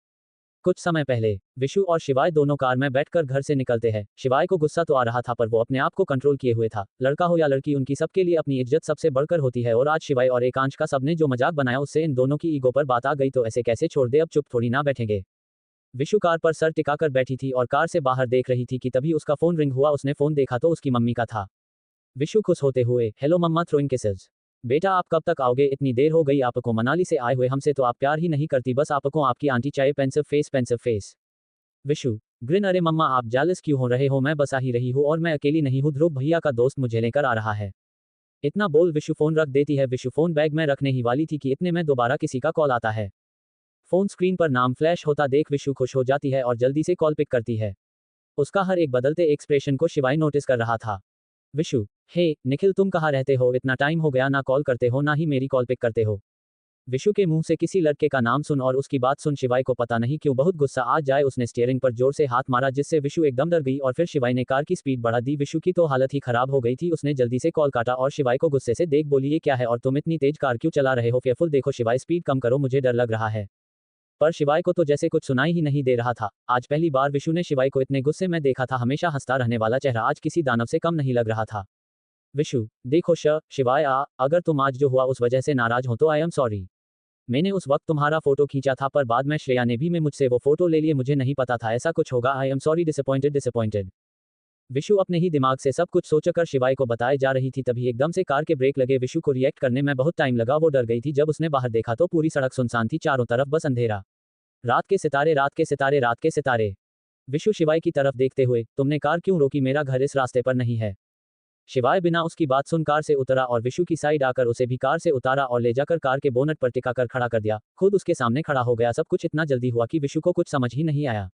कुछ समय पहले विशु और शिवाय दोनों कार में बैठकर घर से निकलते हैं। शिवाय को गुस्सा तो आ रहा था पर वो अपने आप को कंट्रोल किए हुए था। लड़का हो या लड़की, उनकी सबके लिए अपनी इज्जत सबसे बढ़कर होती है, और आज शिवाय और एकांश का सबने जो मजाक बनाया उससे इन दोनों की ईगो पर बात आ गई, तो ऐसे कैसे छोड़ दे, अब चुप थोड़ी ना बैठेंगे। विशु कार पर सर टिकाकर बैठी थी और कार से बाहर देख रही थी कि तभी उसका फोन रिंग हुआ। उसने फोन देखा तो उसकी मम्मी का था। विशु खुश होते हुए, हेलो मम्मा, थ्रोइंग किसेस। बेटा आप कब तक आओगे, इतनी देर हो गई आपको मनाली से आए हुए, हमसे तो आप प्यार ही नहीं करती, बस आपको आपकी आंटी चाहिए। Pensive face pensive face. Vishu green, अरे मम्मा आप जेलस क्यों हो रहे हो, मैं बस आ ही रही हूँ और मैं अकेली नहीं हूँ, ध्रुव भैया का दोस्त मुझे लेकर आ रहा है। इतना बोल विशु फोन रख देती है। विशु फोन बैग में रखने ही वाली थी कि इतने में दोबारा किसी का कॉल आता है। फोन स्क्रीन पर नाम फ्लैश होता देख विशु खुश हो जाती है और जल्दी से कॉल पिक करती है। उसका हर एक बदलते एक्सप्रेशन को शिवाय नोटिस कर रहा था। विशु, हे निखिल, तुम कहाँ रहते हो, इतना टाइम हो गया, ना कॉल करते हो ना ही मेरी कॉल पिक करते हो। विशु के मुंह से किसी लड़के का नाम सुन और उसकी बात सुन शिवाय को पता नहीं क्यों बहुत गुस्सा आ जाए। उसने स्टीयरिंग पर जोर से हाथ मारा जिससे विशु एकदम डर गई और फिर शिवाय ने कार की स्पीड बढ़ा दी। विशु की तो हालत ही खराब हो गई थी। उसने जल्दी से कॉल काटा और शिवाय को गुस्से से देख बोली, ये क्या है और तुम इतनी तेज कार क्यों चला रहे हो, फेयरफुल देखो शिवाय, स्पीड कम करो, मुझे डर लग रहा है। पर शिवाय को तो जैसे कुछ सुनाई ही नहीं दे रहा था। आज पहली बार विशु ने शिवाय को इतने गुस्से में देखा था। हमेशा हंसता रहने वाला चेहरा आज किसी दानव से कम नहीं लग रहा था। विशु, देखो शिवाय अगर तुम आज जो हुआ उस वजह से नाराज हो तो आई एम सॉरी। मैंने उस वक्त तुम्हारा फोटो खींचा था पर बाद में श्रेया ने भी मुझसे वो फोटो ले लिए, मुझे नहीं पता था ऐसा कुछ होगा। I am sorry, disappointed disappointed. Vishu अपने ही दिमाग से सब कुछ सोचकर शिवाय को बताए जा रही थी, तभी एकदम से कार के ब्रेक लगे। विशु को रिएक्ट करने में बहुत टाइम लगा, वो डर गई थी। जब उसने बाहर देखा तो पूरी सड़क सुनसान थी, चारों तरफ बस अंधेरा। रात के सितारे, रात के सितारे, रात के सितारे। विशु शिवाय की तरफ देखते हुए, तुमने कार क्यों रोकी, मेरा घर इस रास्ते पर नहीं है। शिवाय बिना उसकी बात सुन कार से उतरा और विशु की साइड आकर उसे भी कार से उतारा और ले जाकर कार के बोनट पर टिकाकर खड़ा कर दिया। खुद उसके सामने खड़ा हो गया। सब कुछ इतना जल्दी हुआ कि विशु को कुछ समझ ही नहीं आया।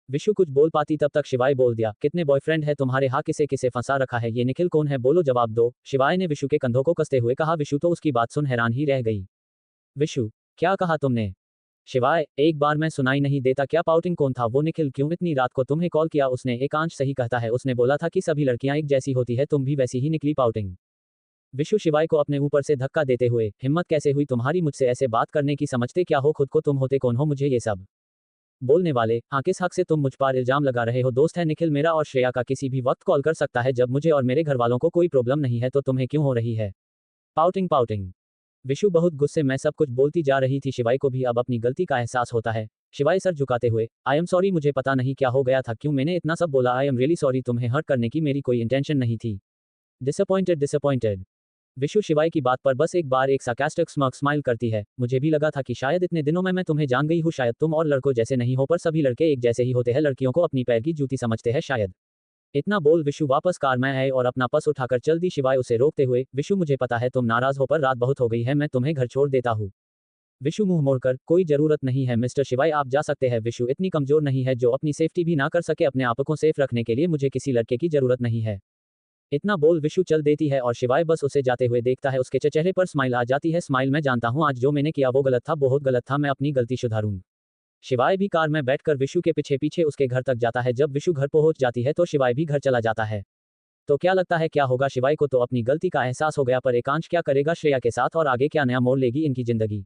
विशु कुछ बोल पाती तब तक शिवाय बोल दिया, कितने बॉयफ्रेंड है तुम्हारे, हाँ किसे किसे फंसा रखा है, ये निखिल कौन है, बोलो जवाब दो। शिवाय ने विशु के कंधों को कसते हुए कहा। विशु तो उसकी बात सुन हैरान ही रह गई। विशु, क्या कहा तुमने? शिवाय, एक बार मैं सुनाई नहीं देता क्या, पाउटिंग कौन था वो, निखिल क्यों इतनी रात को तुम्हें कॉल किया उसने? एकांश सही कहता है, उसने बोला था कि सभी लड़कियां एक जैसी होती है, तुम भी वैसी ही निकली। पाउटिंग। विशु शिवाय को अपने ऊपर से धक्का देते हुए, हिम्मत कैसे हुई तुम्हारी मुझसे ऐसे बात करने की, समझते क्या हो खुद को, तुम होते कौन हो मुझे ये सब बोलने वाले? हाँ किस हक से तुम मुझ पर इल्जाम लगा रहे हो? दोस्त है निखिल मेरा और श्रेया का, किसी भी वक्त कॉल कर सकता है, जब मुझे और मेरे घर वालों को कोई प्रॉब्लम नहीं है तो तुम्हें क्यों हो रही है पाउटिंग पाउटिंग। विशु बहुत गुस्से में सब कुछ बोलती जा रही थी। शिवाय को भी अब अपनी गलती का एहसास होता है। शिवाय सर झुकाते हुए, आई एम सॉरी, मुझे पता नहीं क्या हो गया था, क्यों मैंने इतना सब बोला, आई एम रियली सॉरी, तुम्हें हर्ट करने की मेरी कोई इंटेंशन नहीं थी। Disappointed disappointed. विशु शिवाय की बात पर बस एक बार एक सार्कास्टिक स्माइल करती है। मुझे भी लगा था कि शायद इतने दिनों में मैं तुम्हें जान गई हूँ, शायद तुम और लड़कों जैसे नहीं हो, पर सभी लड़के एक जैसे ही होते हैं, लड़कियों को अपनी पैर की जूती समझते हैं शायद। इतना बोल विशु वापस कार में आए और अपना पर्स उठाकर चल दी, शिवाय उसे रोकते हुए, विशु मुझे पता है तुम नाराज हो, पर रात बहुत हो गई है, मैं तुम्हें घर छोड़ देता हूँ। विशु मुंह मोड़कर, कोई जरूरत नहीं है मिस्टर शिवाय, आप जा सकते हैं। विशु इतनी कमजोर नहीं है जो अपनी सेफ्टी भी ना कर सके, अपने आप को सेफ रखने के लिए मुझे किसी लड़के की जरूरत नहीं है। इतना बोल विशु चल देती है और शिवाय बस उसे जाते हुए देखता है। उसके चेहरे पर स्माइल आ जाती है। स्माइल, मैं जानता हूँ आज जो मैंने किया वो गलत था, बहुत गलत था, मैं अपनी गलती सुधारूंगा। शिवाय भी कार में बैठकर विशु के पीछे पीछे उसके घर तक जाता है। जब विशु घर पहुंच जाती है तो शिवाय भी घर चला जाता है। तो क्या लगता है क्या होगा? शिवाय को तो अपनी गलती का एहसास हो गया, पर एकांश क्या करेगा श्रेया के साथ और आगे क्या नया मोड़ लेगी इनकी जिंदगी?